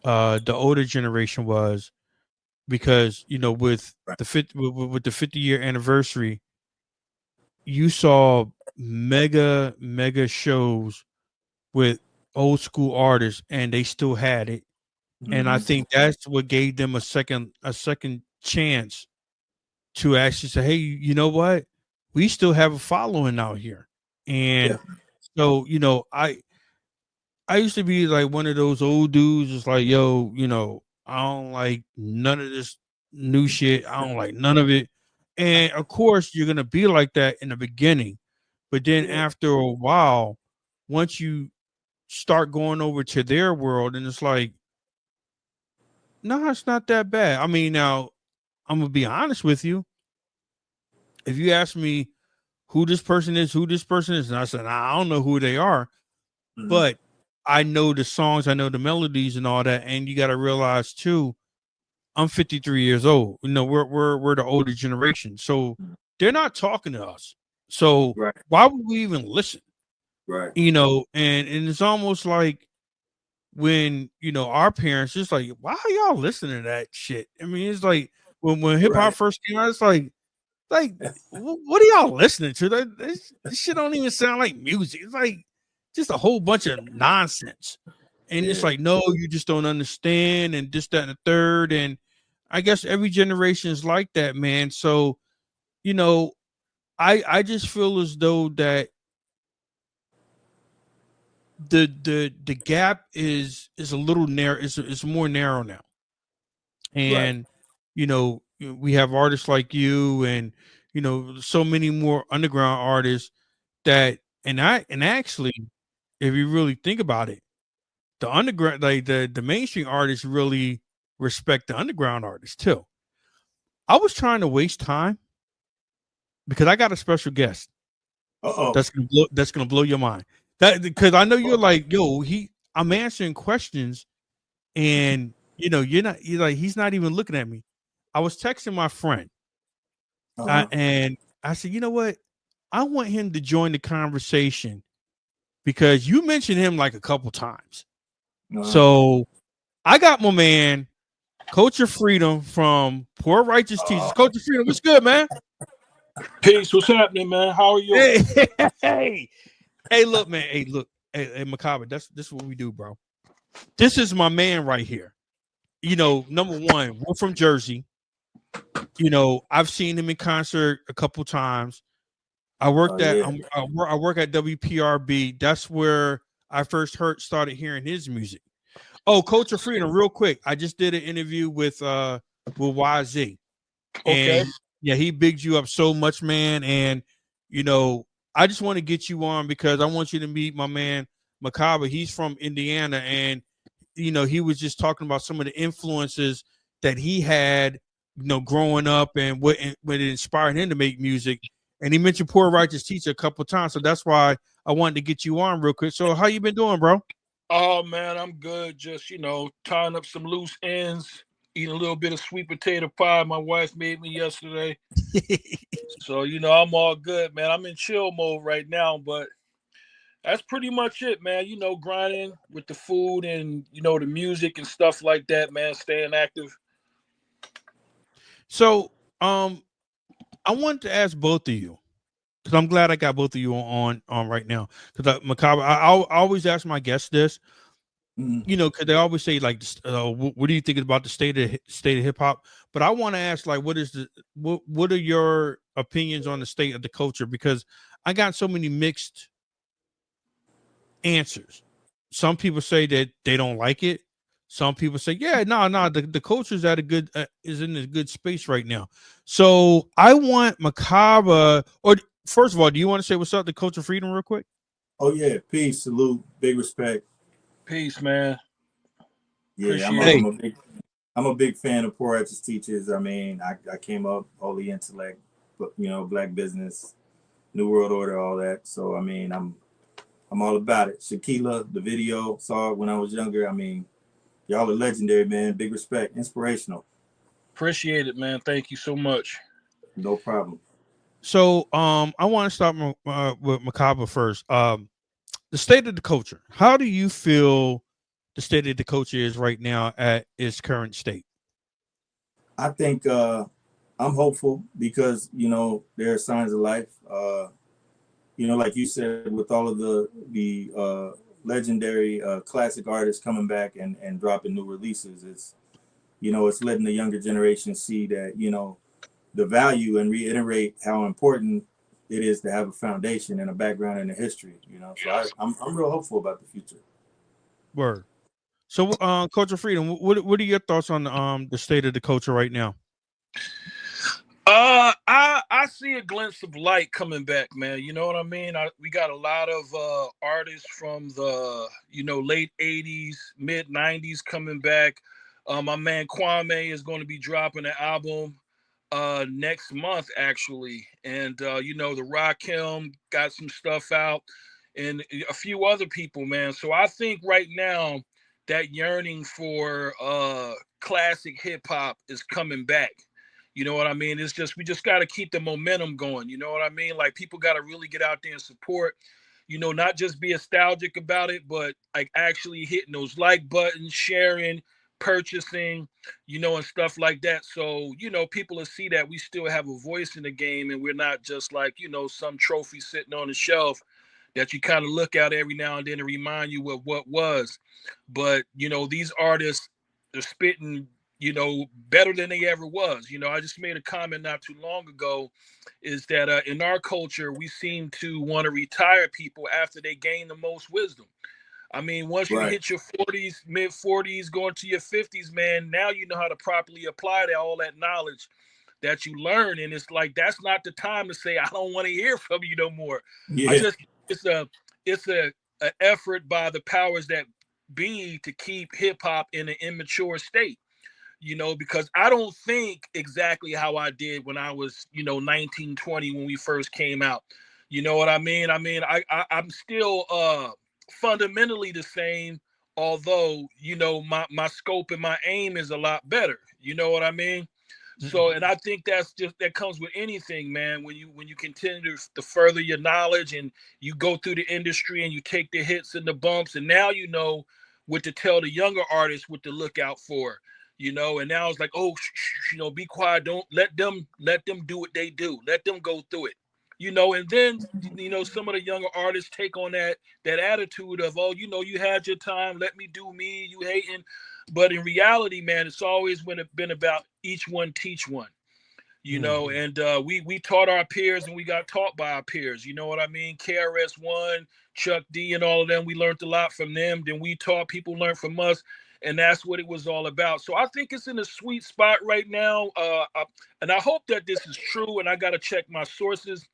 the older generation was, because with right. with the 50-year anniversary, you saw mega shows with old school artists, and they still had it. And I think that's what gave them a second chance to actually say, hey, you know what, we still have a following out here. And so I used to be like one of those old dudes, just like, yo, I don't like none of this new shit. I don't like none of it. And of course, you're gonna be like that in the beginning, but then after a while, once you start going over to their world, and it's like, no, it's not that bad. I mean, now I'm gonna be honest with you. If you ask me who this person is, and I said, nah, I don't know who they are, but I know the songs, I know the melodies and all that. And you got to realize too, I'm 53 years old. We're the older generation, so they're not talking to us. So why would we even listen? Right. And it's almost like when our parents just like, why are y'all listening to that shit? I mean, it's like when hip hop first came out, it's like what are y'all listening to? This shit don't even sound like music. It's like just a whole bunch of nonsense. And it's like, no, you just don't understand, and this, that, and the third. And I guess every generation is like that, man. So, I just feel as though that the gap is a little narrow. It's more narrow now. And we have artists like you, and so many more underground artists that, and actually, if you really think about it, the underground, like the mainstream artists really respect the underground artists too. I was trying to waste time because I got a special guest. Uh-oh. That's gonna blow your mind. That because I know you're like, yo, I'm answering questions, and you're like, he's not even looking at me. I was texting my friend, Uh-huh. and I said, you know what? I want him to join the conversation because you mentioned him like a couple times. Uh-huh. So I got my man, Coach of Freedom from Poor Righteous Teachers. Coach of Freedom, what's good, man? Peace. What's happening, man? How are you? Hey, look, man. Hey, look. Hey, McKBH, this is what we do, bro. This is my man right here. Number one, we're from Jersey. I've seen him in concert a couple times. I work at WPRB. That's where I first started hearing his music. Oh, Coach of Freedom, real quick. I just did an interview with YZ. Okay. And yeah, he bigged you up so much, man. And I just want to get you on because I want you to meet my man MRKBH. He's from Indiana, and he was just talking about some of the influences that he had, growing up, and what it inspired him to make music. And he mentioned Poor Righteous Teacher a couple of times, so that's why I wanted to get you on real quick. So, how you been doing, bro? Oh man, I'm good. Just tying up some loose ends, eating a little bit of sweet potato pie my wife made me yesterday. So I'm all good, man. I'm in chill mode right now, but that's pretty much it, man. Grinding with the food and the music and stuff like that, man. Staying active. So, I wanted to ask both of you because I'm glad I got both of you on right now. Because MRKBH, I always ask my guests this, because they always say like, what do you think about the state of hip hop? But I want to ask, like, what are your opinions on the state of the culture? Because I got so many mixed answers. Some people say that they don't like it. Some people say, yeah, no, the culture is is in a good space right now. So I want MRKBH, or first of all, do you want to say what's up to Coach of Freedom real quick? Oh yeah, peace, salute, big respect. Peace, man. Yeah, I'm a big fan of Poor Righteous Teachers. I mean, I came up holy intellect, but black business, New World Order, all that. So I mean, I'm all about it. Shaquilla, the video, saw it when I was younger. I mean, y'all are legendary, man. Big respect, inspirational. Appreciate it, man. Thank you so much. No problem. So I want to start with MRKBH first. The state of the culture. How do you feel the state of the culture is right now at its current state? I think I'm hopeful because there are signs of life. Like you said, with all of the legendary classic artists coming back and dropping new releases, it's letting the younger generation see that the value and reiterate how important it is to have a foundation and a background in the history. So I'm real hopeful about the future. Word. So, Coach of Freedom, what are your thoughts on the state of the culture right now? I see a glimpse of light coming back, man. You know what I mean? We got a lot of artists from the late 80s, mid 90s coming back. My man Kwame is going to be dropping an album next month, actually, and the Rakim got some stuff out, and a few other people, man. So I think right now that yearning for classic hip hop is coming back. You know what I mean? It's just, we just got to keep the momentum going. You know what I mean? Like, people got to really get out there and support, not just be nostalgic about it, but like actually hitting those like buttons, sharing, purchasing, and stuff like that. So, people will see that we still have a voice in the game, and we're not just like, some trophy sitting on the shelf that you kind of look at every now and then to remind you of what was. But, these artists are spitting better than they ever was. I just made a comment not too long ago, is that in our culture, we seem to want to retire people after they gain the most wisdom. I mean, once you hit your 40s, mid 40s, going to your 50s, man, now you know how to properly apply all that knowledge that you learn. And it's like, that's not the time to say, I don't want to hear from you no more. Yeah. It's a effort by the powers that be to keep hip hop in an immature state. Because I don't think exactly how I did when I was, 19, 20, when we first came out. You know what I mean? I'm still fundamentally the same, although, you know, my scope and my aim is a lot better. You know what I mean? So, and I think that comes with anything, man. When you continue to further your knowledge and you go through the industry and you take the hits and the bumps, and now you know what to tell the younger artists what to look out for, you know. And now it's like, oh, you know, be quiet, don't let them do what they do, let them go through it, you know. And then, you know, some of the younger artists take on that attitude of, oh, you know, you had your time, let me do me, you hating. But in reality, man, it's always been about each one teach one, you know. And we taught our peers and we got taught by our peers. You know what I mean? KRS-One, Chuck D, and all of them. We learned a lot from them. Then we taught, people learned from us, and that's what it was all about. So I think it's in a sweet spot right now, and I hope that this is true. And I got to check my sources,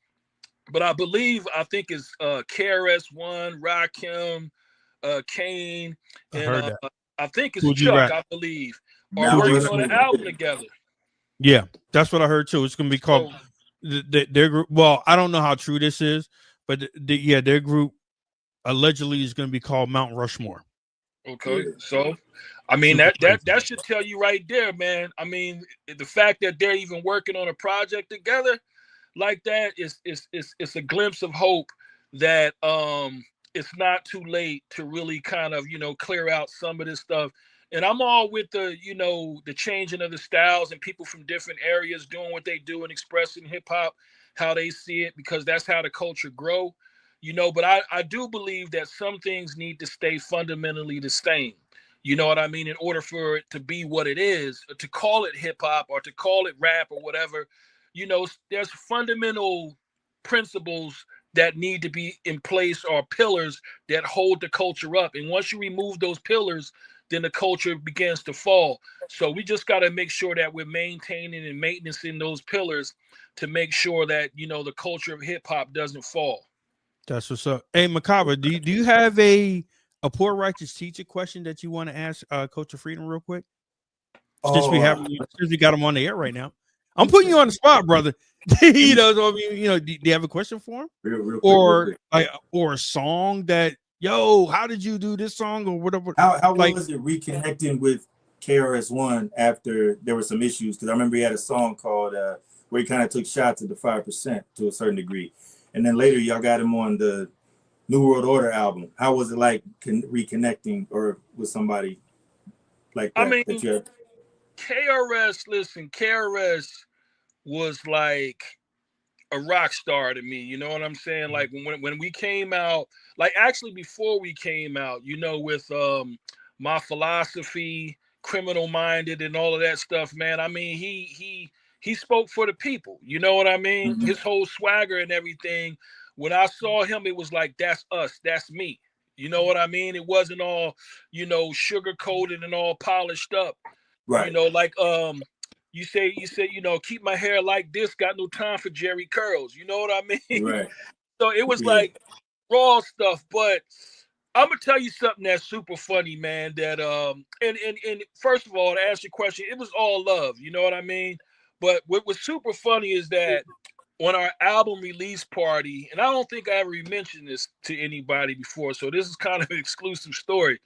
but I think it's KRS-One, Rakim, Kane, and I think it's Chuck, I believe, are working on an album together. Yeah, that's what I heard too. It's gonna be called their group. Well, I don't know how true this is, but their group allegedly is gonna be called Mount Rushmore. Okay, so I mean that should tell you right there, man. I mean, the fact that they're even working on a project together like that is a glimpse of hope that it's not too late to really kind of, you know, clear out some of this stuff. And I'm all with the, you know, the changing of the styles and people from different areas doing what they do and expressing hip hop how they see it, because that's how the culture grow, you know. But I do believe that some things need to stay fundamentally the same. You know what I mean? In order for it to be what it is, to call it hip hop or to call it rap or whatever, you know, there's fundamental principles that need to be in place, or pillars that hold the culture up. And once you remove those pillars, then the culture begins to fall. So we just got to make sure that we're maintaining and maintaining those pillars to make sure that, you know, the culture of hip hop doesn't fall. That's what's up. Hey, Macabre, do you have a poor righteous teacher question that you want to ask Coach of Freedom real quick? Since we got him on the air right now. I'm putting you on the spot, brother. You know, so, you know, do you have a question for him? Real quick. Or a song that, yo, how did you do this song or whatever? How was it reconnecting with KRS-One after there were some issues? Because I remember he had a song called where he kind of took shots at the 5% to a certain degree, and then later y'all got him on the New World Order album. How was it like reconnecting or with somebody like that? I mean, that you had? KRS was like a rock star to me, you know what I'm saying? Like when we came out, like actually before we came out, you know, with My Philosophy, Criminal Minded, and all of that stuff, man. I mean, he spoke for the people, you know what I mean? His whole swagger and everything. When I saw him, it was like, that's us, that's me. You know what I mean? It wasn't all, you know, sugar coated and all polished up. Right. You know, like you say, you know, keep my hair like this, got no time for Jerry curls. You know what I mean? Right. So it was like raw stuff. But I'm gonna tell you something that's super funny, man. That and first of all, to answer your question, it was all love. You know what I mean? But what was super funny is that on our album release party, and I don't think I ever mentioned this to anybody before, so this is kind of an exclusive story.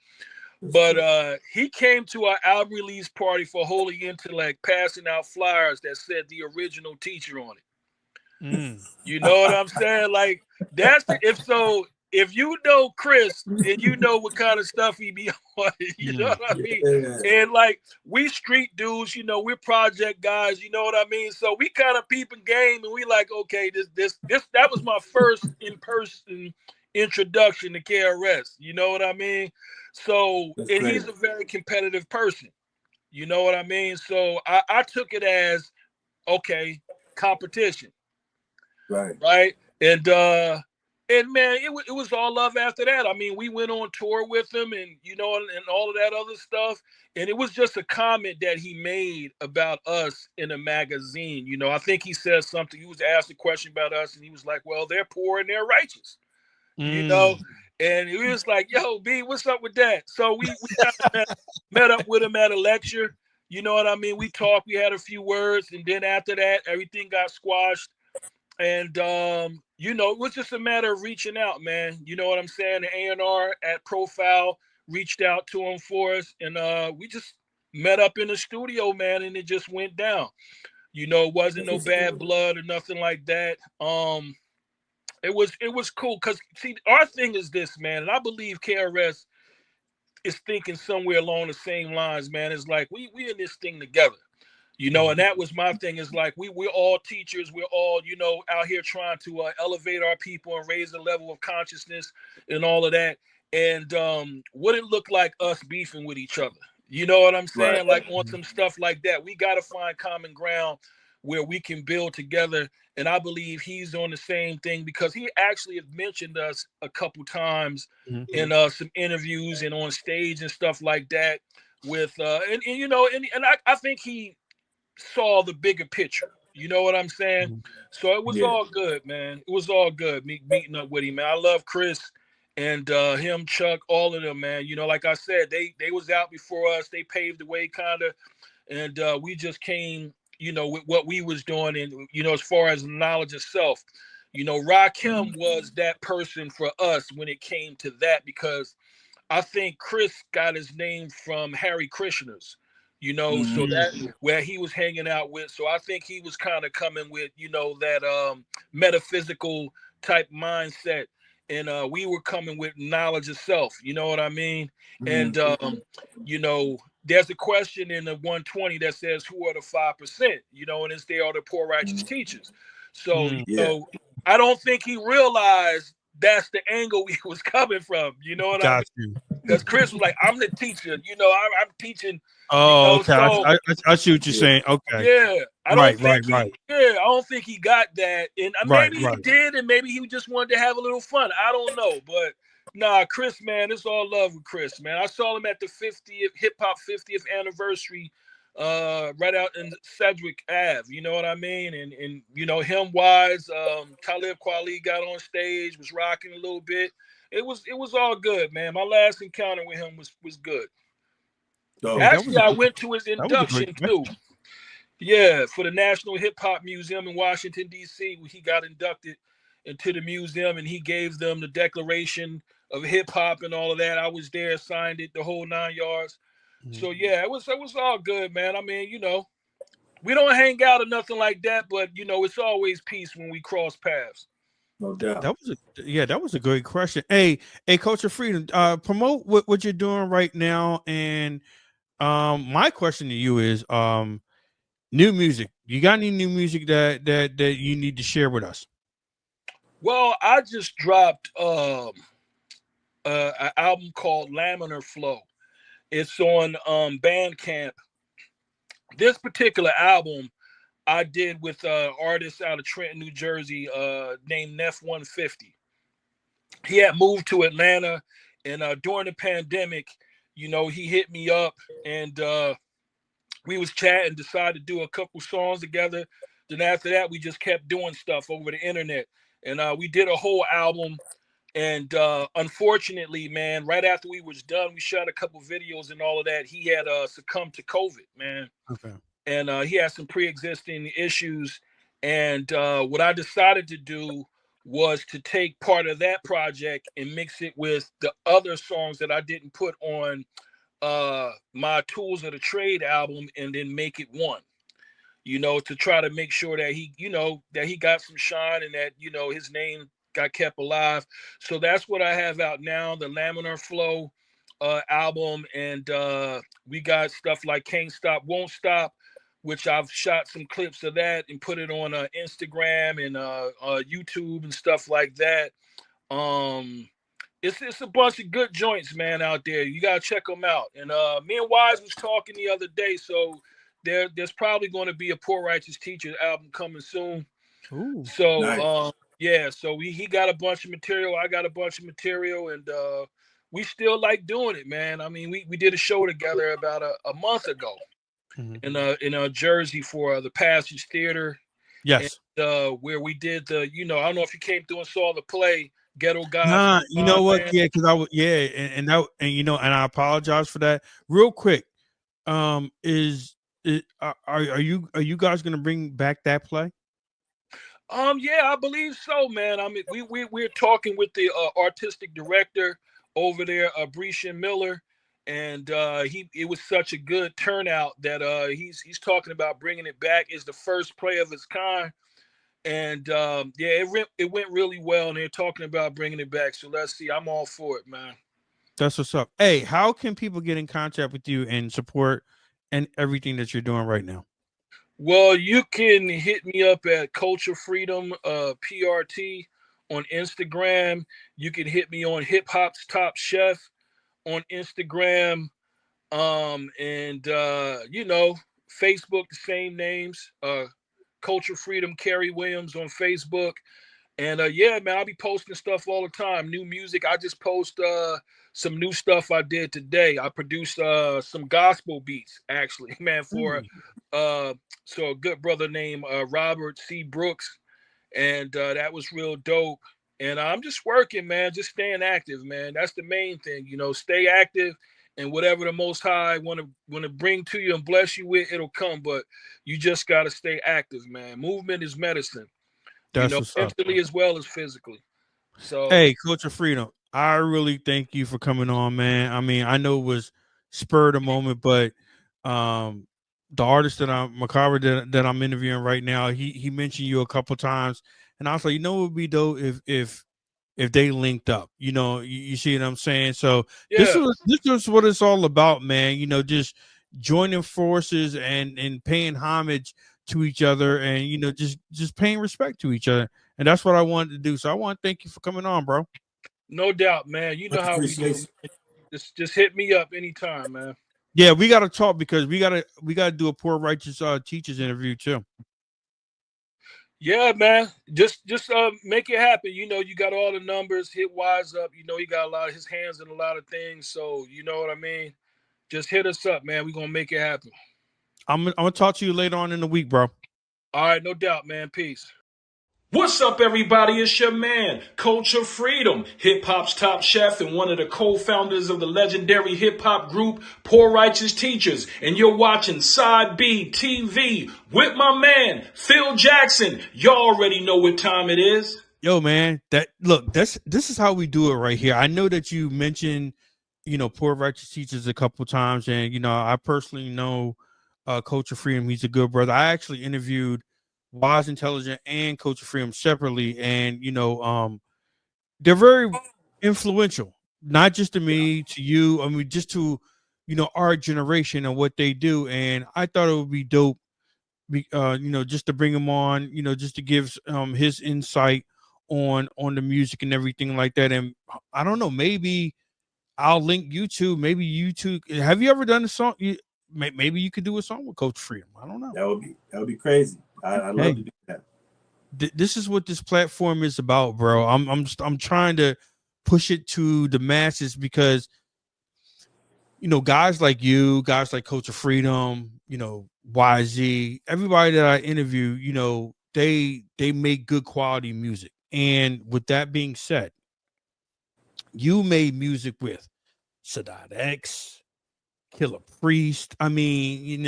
But he came to our album release party for Holy Intellect, passing out flyers that said the original teacher on it. You know what I'm saying? Like, that's if you know Chris, then you know what kind of stuff he be on. You know what I mean? And like, we street dudes, you know, we're project guys, you know what I mean? So we kind of peeping game, and we like, okay, this that was my first in-person introduction to KRS. You know what I mean? So, and he's a very competitive person. You know what I mean? So I took it as, okay, competition. Right. And man, it was all love after that. I mean, we went on tour with him, and you know, and all of that other stuff. And it was just a comment that he made about us in a magazine. You know, I think he said something. He was asked a question about us, and he was like, well, they're poor and they're righteous. You know, and he was like, yo, B, what's up with that? So we met up with him at a lecture. You know what I mean? We talked, we had a few words, and then after that, everything got squashed. And you know, it was just a matter of reaching out, man. You know what I'm saying? The A&R at Profile reached out to him for us, and we just met up in the studio, man, and it just went down. You know, it wasn't no bad blood or nothing like that. It was cool because see, our thing is this, man, and I believe KRS is thinking somewhere along the same lines, man. It's like we in this thing together. You know, and that was my thing. Is like we're all teachers. We're all, you know, out here trying to elevate our people and raise the level of consciousness and all of that. And what it looked like us beefing with each other. You know what I'm saying? Like on some stuff like that. We got to find common ground where we can build together. And I believe he's on the same thing because he actually has mentioned us a couple times in some interviews and on stage and stuff like that. With and you know, and I think he saw the bigger picture. You know what I'm saying? So it was all good, man. It was all good meeting up with him, man. I love Chris and him, Chuck, all of them, man. You know, like I said, they was out before us. They paved the way kind of, and we just came, you know, with what we was doing. And, you know, as far as knowledge of self, you know, Rakim was that person for us when it came to that, because I think Chris got his name from Harry Krishna's. You know, so that where he was hanging out with. So I think he was kind of coming with, you know, that metaphysical type mindset. And we were coming with knowledge of self. You know what I mean? And, you know, there's a question in the 120 that says, who are the 5%? You know, and it's they are the poor righteous teachers. So, you know, I don't think he realized that's the angle we was coming from. You know what I mean? Because Chris was like, I'm the teacher. You know, I'm teaching. Oh, you know, okay. So, I see what you're saying. Okay. Yeah. I don't think right. I don't think he got that. And maybe he did, and maybe he just wanted to have a little fun. I don't know. But nah, Chris, man, it's all love with Chris, man. I saw him at the 50th hip hop 50th anniversary right out in Sedgwick Ave. You know what I mean? And you know, him wise, Talib Kweli got on stage, was rocking a little bit. It was all good, man. My last encounter with him was good. Oh, actually, I went to his induction too. Yeah, for the National Hip Hop Museum in Washington, D.C. He got inducted into the museum, and he gave them the Declaration of Hip Hop and all of that. I was there, signed it, the whole 9 yards. So yeah, it was all good, man. I mean, you know, we don't hang out or nothing like that, but you know, it's always peace when we cross paths. No doubt. That was a great question. Hey, Coach of Freedom, promote what you're doing right now. And my question to you is new music. You got any new music that you need to share with us? Well, I just dropped an album called Laminar Flow. It's on Bandcamp. This particular album I did with an artist out of Trenton, New Jersey, named Neff 150. He had moved to Atlanta, and during the pandemic, you know, he hit me up, and we was chatting, decided to do a couple songs together. Then after that, we just kept doing stuff over the internet, and we did a whole album. And unfortunately, man, right after we was done, we shot a couple videos and all of that. He had succumbed to COVID, man. Okay. And he had some pre-existing issues. And what I decided to do was to take part of that project and mix it with the other songs that I didn't put on my Tools of the Trade album, and then make it one, you know, to try to make sure that he, you know, that he got some shine and that, you know, his name got kept alive. So that's what I have out now, the Laminar Flow album. And we got stuff like Can't Stop, Won't Stop, which I've shot some clips of that and put it on Instagram and YouTube and stuff like that. It's a bunch of good joints, man, out there. You gotta check them out. And me and Wise was talking the other day, so there's probably going to be a Poor Righteous Teacher album coming soon. Ooh, so nice. Yeah, so he got a bunch of material, I got a bunch of material, and we still like doing it, man. I mean, we did a show together about a month ago in Jersey for the Passage Theater. Yes. And, where we did the, you know, I don't know if you came through and saw the play Ghetto God. Nah, you know what? Man. Yeah, because I would. Yeah, and you know, and I apologize for that. Real quick, are you guys gonna bring back that play? Yeah, I believe so, man. I mean, we're talking with the artistic director over there, Brescian Miller, and it was such a good turnout that he's talking about bringing it back. It's the first play of its kind, and yeah, it went really well, and they're talking about bringing it back. So let's see. I'm all for it, man. That's what's up. Hey, how can people get in contact with you and support and everything that you're doing right now? Well, you can hit me up at Culture Freedom PRT on Instagram. You can hit me on Hip Hop's Top Chef on Instagram. And Facebook, the same names. Culture Freedom Kerry Williams on Facebook. And yeah, man, I'll be posting stuff all the time. New music. I just post some new stuff I did today. I produced some gospel beats, actually, man, for so a good brother named Robert C. Brooks, and that was real dope. And I'm just working, man, just staying active, man. That's the main thing, stay active, and whatever the Most High want to bring to you and bless you with, it'll come. But you just gotta stay active, man. Movement is medicine, That's what's up. mentally as well as physically. So Hey, Culture Freedom, I really thank you for coming on, man. I mean, I know it was spur of the moment, but the artist that that I'm interviewing right now, he mentioned you a couple times, and I was like, it would be dope if they linked up. You see what I'm saying? So this yeah, is what it's all about, man. Just joining forces and paying homage to each other, and just paying respect to each other. And that's what I wanted to do. So I want to thank you for coming on, bro. no doubt, man. You know Much how we do. appreciation. Just hit me up anytime, man. Yeah, we gotta talk because we gotta do a poor righteous teachers interview too. Yeah, man. Just make it happen. You got all the numbers. Hit Wise up. He got a lot of his hands in a lot of things. So you know what I mean. Just hit us up, man. We're gonna make it happen. I'm gonna talk to you later on in the week, bro. All right, no doubt, man. Peace. What's up, everybody? It's your man, Culture Freedom, hip hop's top chef and one of the co-founders of the legendary hip hop group Poor Righteous Teachers. And you're watching Side B TV with my man, Phil Jackson. Y'all already know what time it is. Yo, man, this is how we do it right here. I know that you mentioned, Poor Righteous Teachers a couple times, and I personally know Culture Freedom. He's a good brother. I actually interviewed Wise Intelligent and Culture Freedom separately, and they're very influential, not just to me, to you. I mean, just to our generation and what they do. And I thought it would be dope, just to bring him on, just to give his insight on the music and everything like that. And I don't know, maybe I'll link you two. Maybe you two. Have you ever done a song? Maybe you could do a song with Coach Freedom. I don't know. That would be crazy. I'd love to do that. This is what this platform is about, bro. I'm trying to push it to the masses because guys like you, guys like Coach of Freedom, YZ, everybody that I interview, they make good quality music. And with that being said, you made music with Sadat X, Killer Priest. I mean,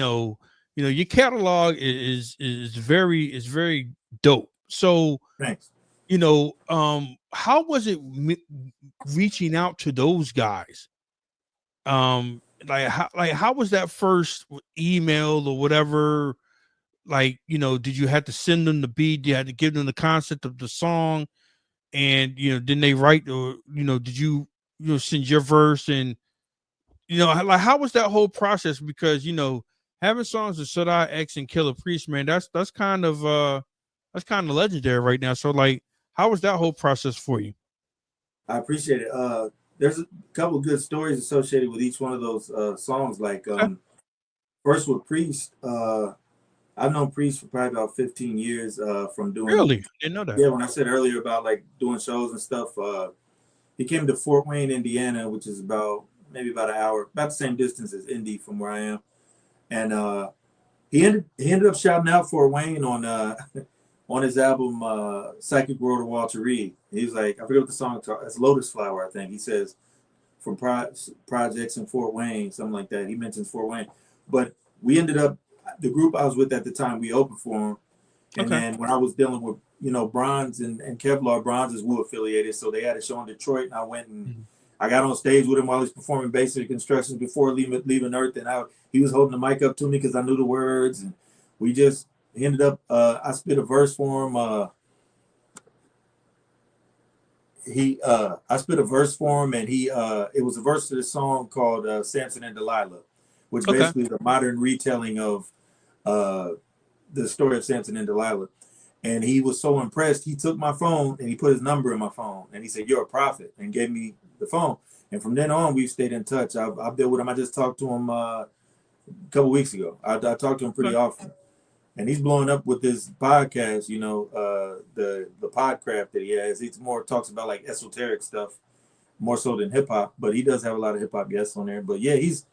your catalog is very dope. So, Thanks. how was it reaching out to those guys? How was that first email or whatever? Did you have to send them the beat? You had to give them the concept of the song, and didn't they write, or did you send your verse? And how was that whole process? Because having songs with Sadat X and Killer Priest, man, that's kind of legendary right now. So how was that whole process for you? I appreciate it. There's a couple of good stories associated with each one of those songs. First with Priest, I've known Priest for probably about 15 years from doing. Really? Didn't know that. Yeah, when I said earlier about doing shows and stuff, he came to Fort Wayne, Indiana, which is maybe about an hour, about the same distance as Indy from where I am. And he ended up shouting out Fort Wayne on on his album Psychic World of Walter Reed. He was like, I forget what the song is. It's Lotus Flower, I think. He says from projects in Fort Wayne, something like that. He mentions Fort Wayne. But we ended up, the group I was with at the time, we opened for him. And then when I was dealing with you know, Bronze and Kevlar. Bronze is Wu affiliated, so they had a show in Detroit, and I went and I got on stage with him while he's performing basic instructions before leaving Earth, and he was holding the mic up to me because I knew the words, and we just ended up. I spit a verse for him. I spit a verse for him, and it was a verse to this song called Samson and Delilah, which basically is a modern retelling of the story of Samson and Delilah. And he was so impressed, he took my phone and he put his number in my phone, and he said, "You're a prophet," and gave me the phone. And from then on, we've stayed in touch. I've been with him. I just talked to him a couple weeks ago. I talked to him pretty often, and he's blowing up with this podcast. You know, the Podcraft that he has. He's more talks about like esoteric stuff, more so than hip hop. But he does have a lot of hip hop guests on there. But yeah, he's,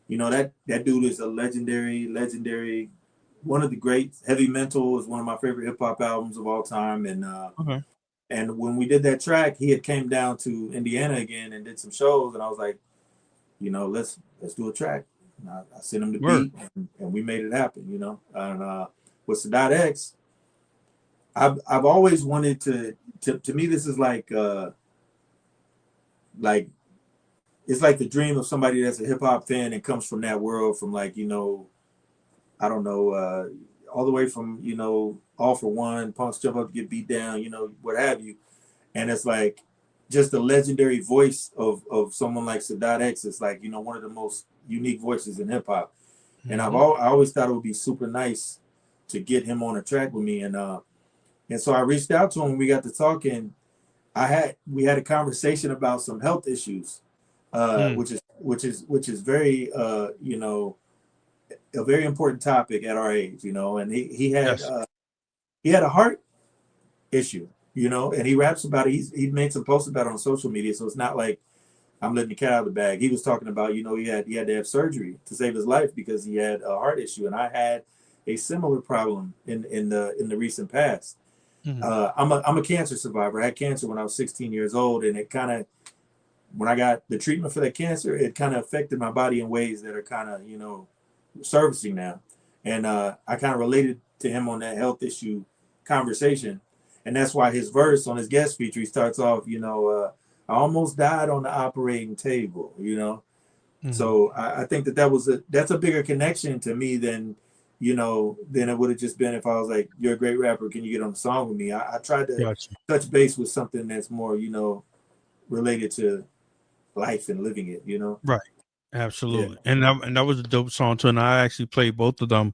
you know, that dude is a legendary. One of the great. Heavy Mental is one of my favorite hip hop albums of all time. And and when we did that track, he had came down to Indiana again and did some shows, and I was like, you know, let's do a track. And I sent him the beat, and we made it happen. You know, and with Sadat X, I've always wanted to me this is like it's like the dream of somebody that's a hip hop fan and comes from that world, from like, you know, I don't know, all the way from, you know, All for One, Punks Jump Up to Get Beat Down, you know, what have you. And it's like just the legendary voice of someone like Sadat X is like, you know, one of the most unique voices in hip hop. And I always thought it would be super nice to get him on a track with me. And so I reached out to him. We got to talking. We had a conversation about some health issues, which is very, you know, a very important topic at our age, you know. And he had a heart issue, you know, and he raps about it. He made some posts about it on social media, so it's not like I'm letting the cat out of the bag. He was talking about, you know, he had to have surgery to save his life because he had a heart issue, and I had a similar problem in the recent past. I'm a cancer survivor. I had cancer when I was 16 years old, and it kind of, when I got the treatment for that cancer, it kind of affected my body in ways that are kind of, you know, servicing now. And I kind of related to him on that health issue conversation, and that's why his verse on his guest feature, he starts off, you know, I almost died on the operating table, you know. So I think that's a bigger connection to me than, you know, than it would have just been if I was like, "You're a great rapper, can you get on the song with me?" I tried to touch base with something that's more, you know, related to life and living it, you know. Right. Absolutely. Yeah. And that was a dope song too. And I actually played both of them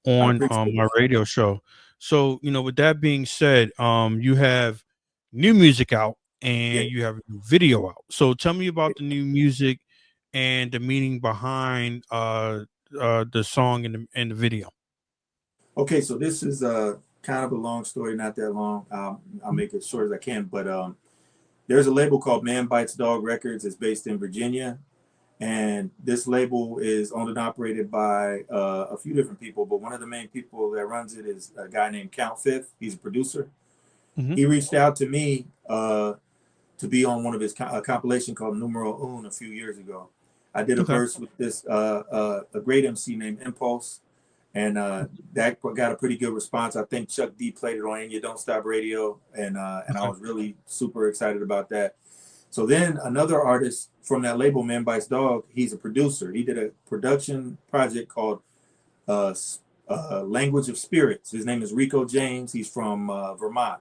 on my radio show. So, you know, with that being said, you have new music out and you have a new video out. So tell me about the new music and the meaning behind the song and the video. Okay, so this is kind of a long story, not that long. I'll make it as short as I can, but there's a label called Man Bites Dog Records. It's based in Virginia. And this label is owned and operated by a few different people, but one of the main people that runs it is a guy named Count Fifth. He's a producer. He reached out to me to be on one of his compilation called Numero Un a few years ago. I did a verse with this a great MC named Impulse, and that got a pretty good response. I think Chuck D played it on You Don't Stop Radio, and I was really super excited about that. So then another artist from that label, Man Bites Dog, he's a producer. He did a production project called Language of Spirits. His name is Rico James. He's from Vermont,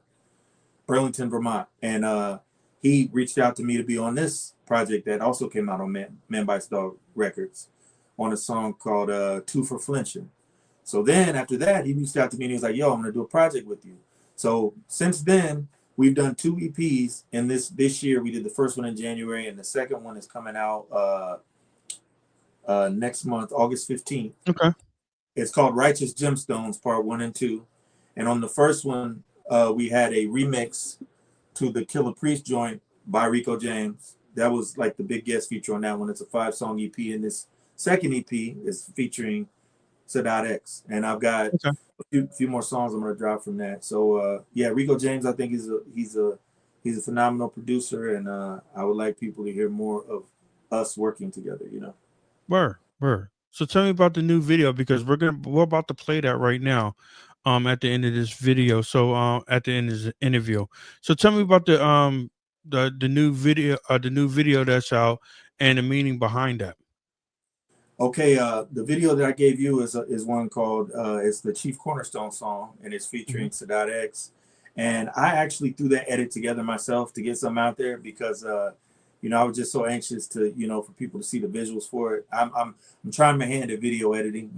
Burlington, Vermont. And he reached out to me to be on this project that also came out on Man Bites Dog Records on a song called Two for Flinching. So then after that, he reached out to me and he was like, "Yo, I'm going to do a project with you." So since then, we've done 2 EPs, and this year we did the first one in January, and the second one is coming out next month, August 15th. Okay. It's called Righteous Gemstones, Part 1 and 2. And on the first one, we had a remix to the Killer Priest joint by Rico James. That was like the big guest feature on that one. It's a 5-song EP, and this second EP is featuring Sadat X. And I've got a few more songs I'm gonna drop from that. So yeah, Rico James, I think he's a phenomenal producer, and I would like people to hear more of us working together, you know. Word. So tell me about the new video, because we're about to play that right now. at the end of this video. So at the end of this interview. So tell me about the new video that's out and the meaning behind that. Okay, the video that I gave you is one called it's the Chief Cornerstone song, and it's featuring Sadat X. And I actually threw that edit together myself to get something out there because I was just so anxious to for people to see the visuals for it. I'm trying my hand at video editing,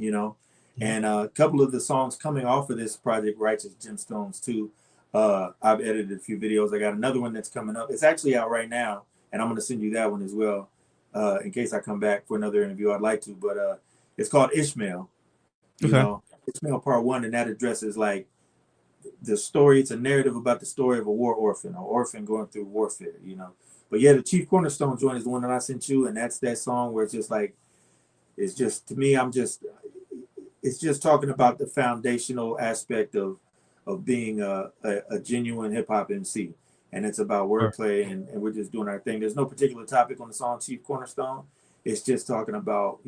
and a couple of the songs coming off of this project, Righteous Gemstones too. I've edited a few videos. I got another one that's coming up. It's actually out right now, and I'm going to send you that one as well. In case I come back for another interview, I'd like to, but it's called Ishmael. Ishmael Part 1, and that addresses like the story. It's a narrative about the story of a war orphan, an orphan going through warfare. But yeah, the Chief Cornerstone joint is the one that I sent you, and that's that song where it's just like, it's just to me, it's just talking about the foundational aspect of being a genuine hip hop MC. And it's about wordplay, and we're just doing our thing. There's no particular topic on the song Chief Cornerstone. It's just talking about,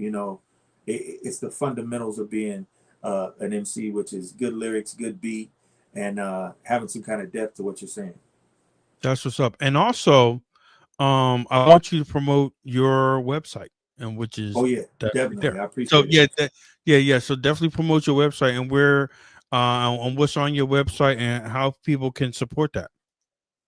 it's the fundamentals of being an MC, which is good lyrics, good beat, and having some kind of depth to what you're saying. That's what's up. And also, I want you to promote your website, and which is definitely. Right, I appreciate it. So So definitely promote your website and where on what's on your website and how people can support that.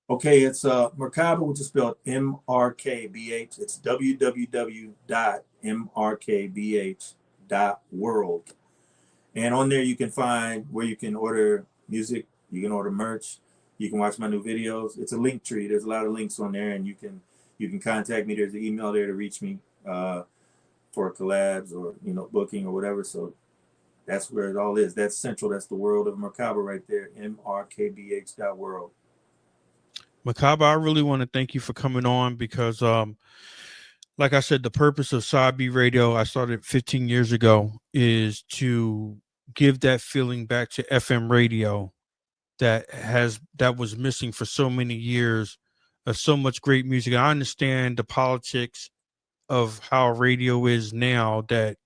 Okay, it's MRKBH, which is spelled MRKBH. It's www.mrkbh.world. And on there you can find where you can order music, you can order merch, you can watch my new videos. It's a link tree. There's a lot of links on there, and you can contact me. There's an email there to reach me for collabs or booking or whatever. So that's where it all is. That's central. That's the world of MRKBH right there. mrkbh.world. MRKBH, I really want to thank you for coming on because, like I said, the purpose of Sabi Radio, I started 15 years ago, is to give that feeling back to FM radio that was missing for so many years of so much great music. I understand the politics of how radio is now that,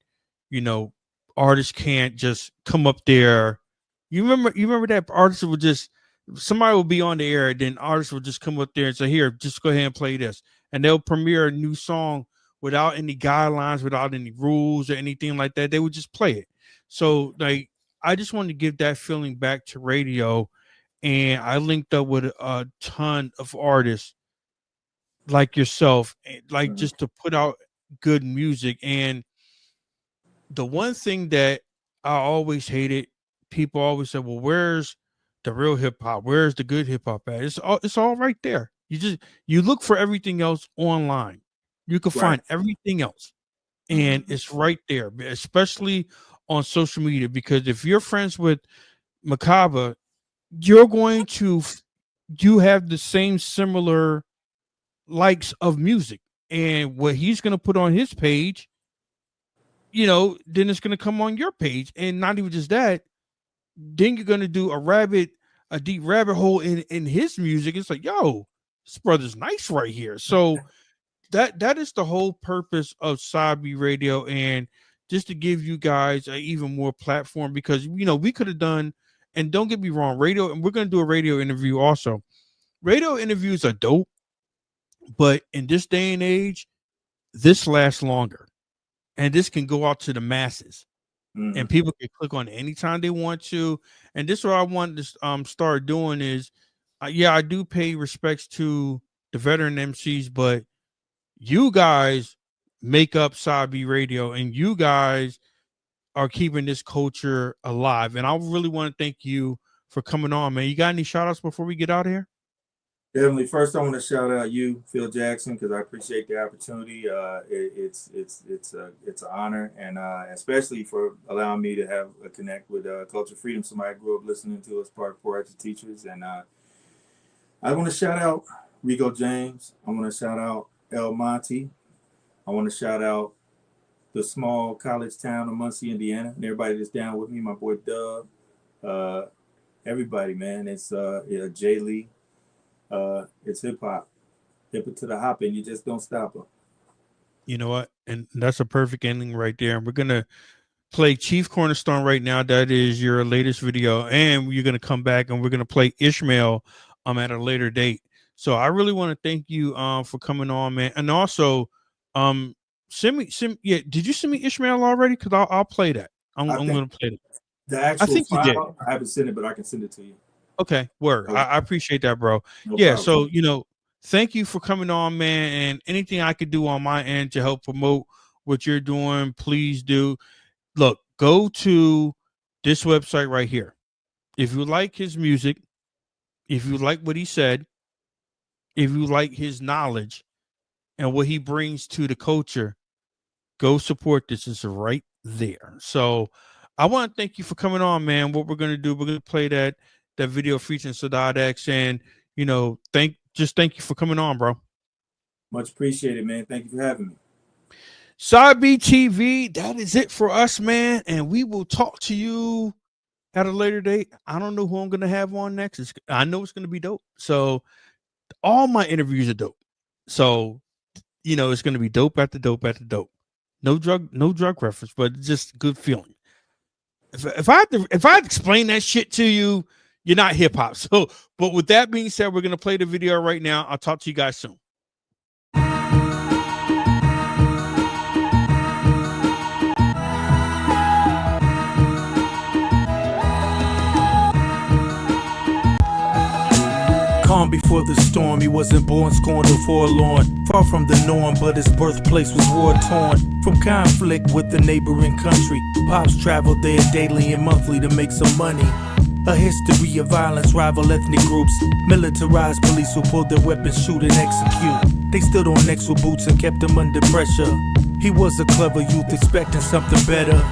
artists can't just come up there. You remember that artists would just, somebody will be on the air, and then artists will just come up there and say, "Here, just go ahead and play this," and they'll premiere a new song without any guidelines, without any rules or anything like that. They would just play it. So, like, I just wanted to give that feeling back to radio, and I linked up with a ton of artists like yourself, like just to put out good music. And the one thing that I always hated, people always said, "Well, where's the real hip hop? Where's the good hip hop at?" It's all right there. You look for everything else online. You can find everything else, and it's right there, especially on social media. Because if you're friends with MRKBH, you have the same similar likes of music, and what he's going to put on his page, then it's going to come on your page. And not even just that, then you're going to do a deep rabbit hole in his music. It's like, yo, this brother's nice right here. So that is the whole purpose of Sabi Radio, and just to give you guys a even more platform, because we could have done, and don't get me wrong, radio, and we're going to do a radio interview also. Radio interviews are dope, but in this day and age, this lasts longer, and this can go out to the masses, and people can click on it anytime they want to. And this is what I want to start doing is, I do pay respects to the veteran MCs, but you guys make up Sabi Radio, and you guys are keeping this culture alive. And I really want to thank you for coming on, man. You got any shout outs before we get out of here? Definitely. First, I want to shout out you, Phil Jackson, because I appreciate the opportunity. It's an honor, and especially for allowing me to have a connect with Culture Freedom, somebody I grew up listening to as part of PRT teachers. And I want to shout out Rico James. I want to shout out El Monte. I want to shout out the small college town of Muncie, Indiana, and everybody that's down with me. My boy Dub, everybody, man. It's Jay Lee. It's hip hop. Hip it to the hop, and you just don't stop her. You know what? And that's a perfect ending right there. And we're gonna play Chief Cornerstone right now. That is your latest video, and you're gonna come back and we're gonna play Ishmael at a later date. So I really want to thank you for coming on, man. And also send me did you send me Ishmael already? Because I'll play that. I'm gonna play it. The actual I think file, you did. I haven't sent it, but I can send it to you. Okay, word. Okay. I appreciate that, bro. No Yeah, problem. so thank you for coming on, man. And anything I could do on my end to help promote what you're doing, please do. Look, go to this website right here. If you like his music, if you like what he said, if you like his knowledge and what he brings to the culture, go support this. It's right there. So I want to thank you for coming on, man. What we're going to do, we're going to play that video featuring Sadat X, and thank you for coming on, bro. Much appreciated, man. Thank you for having me. Side B TV, that is it for us, man. And we will talk to you at a later date. I don't know who I'm going to have on next. I know it's going to be dope. So all my interviews are dope. So, it's going to be dope after dope after dope. No drug reference, but just good feeling. If I had to explain that shit to you, you're not hip hop. So, but with that being said, we're going to play the video right now. I'll talk to you guys soon. Calm before the storm, he wasn't born scorned or forlorn. Far from the norm, but his birthplace was war-torn. From conflict with the neighboring country, Pops traveled there daily and monthly to make some money. A history of violence, rival ethnic groups, militarized police who pulled their weapons, shoot and execute. They stood on necks with boots and kept them under pressure. He was a clever youth expecting something better.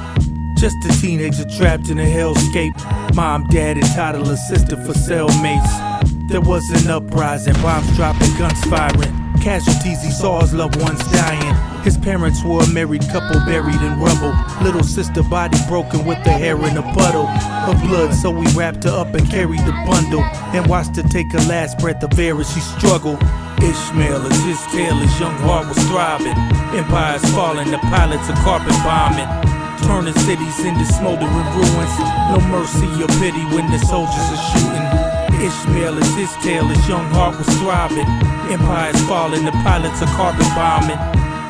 Just a teenager trapped in a hellscape. Mom, dad, and toddler sister for cellmates. There was an uprising, bombs dropping, guns firing. Casualties, he saw his loved ones dying. His parents were a married couple buried in rubble. Little sister body broken with her hair in a puddle of blood, so we wrapped her up and carried the bundle and watched her take her last breath of air as she struggled. Ishmael, as his tale, his young heart was thriving. Empires falling, the pilots are carpet bombing, turning cities into smoldering ruins. No mercy or pity when the soldiers are shooting. Ishmael, as his tale, his young heart was throbbing. Empires falling, the pilots are carpet bombing,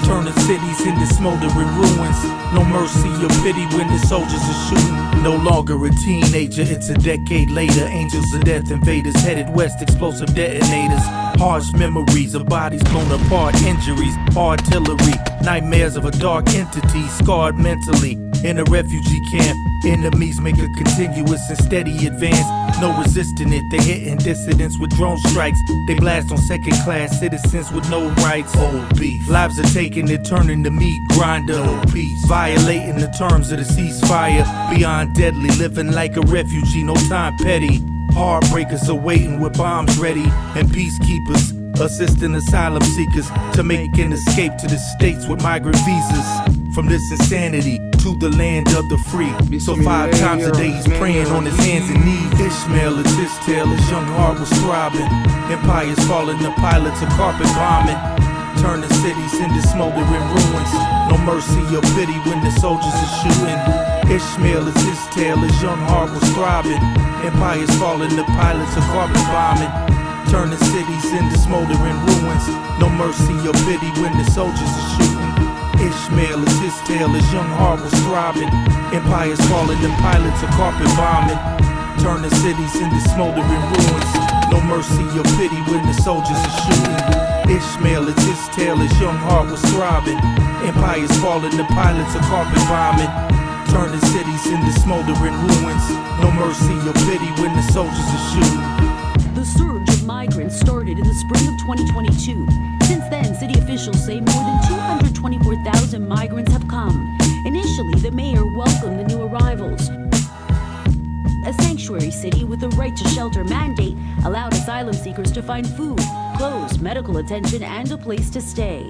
turning cities into smoldering ruins. No mercy or pity when the soldiers are shooting. No longer a teenager, it's a decade later. Angels of death invaders headed west, explosive detonators. Harsh memories of bodies blown apart, injuries, artillery, nightmares of a dark entity, scarred mentally. In a refugee camp, enemies make a continuous and steady advance. No resisting it, they hitting dissidents with drone strikes. They blast on second-class citizens with no rights. Old beef. Lives are taken, they're turning to meat grinder. No peace. Violating the terms of the ceasefire. Beyond deadly, living like a refugee, no time petty. Heartbreakers are waiting with bombs ready, and peacekeepers assisting asylum seekers to make an escape to the states with migrant visas. From this insanity to the land of the free. So 5 times a day he's praying on his hands and knees. Ishmael, is his tale, his young heart was throbbing. Empires falling, the pilots are carpet bombing, turning cities into smoldering ruins. No mercy or pity when the soldiers are shooting. Ishmael, is his tale, his young heart was throbbing. Empires falling, the pilots are carpet bombing, turning cities into smoldering ruins. No mercy or pity when the soldiers are shooting. Ishmael, is his tale, his young heart was throbbing. Empires falling, the pilots are carpet bombing, turning cities into smoldering ruins. No mercy or pity when the soldiers are shooting. Ishmael, is his tale, his young heart was throbbing. Empires falling, the pilots are carpet bombing, turning cities into smoldering ruins. No mercy or pity when the soldiers are shooting. The surge of migrants started in the spring of 2022. Since then, city officials say more than 224,000 migrants have come. Initially, the mayor welcomed the new arrivals. A sanctuary city with the right to shelter mandate allowed asylum seekers to find food, clothes, medical attention, and a place to stay.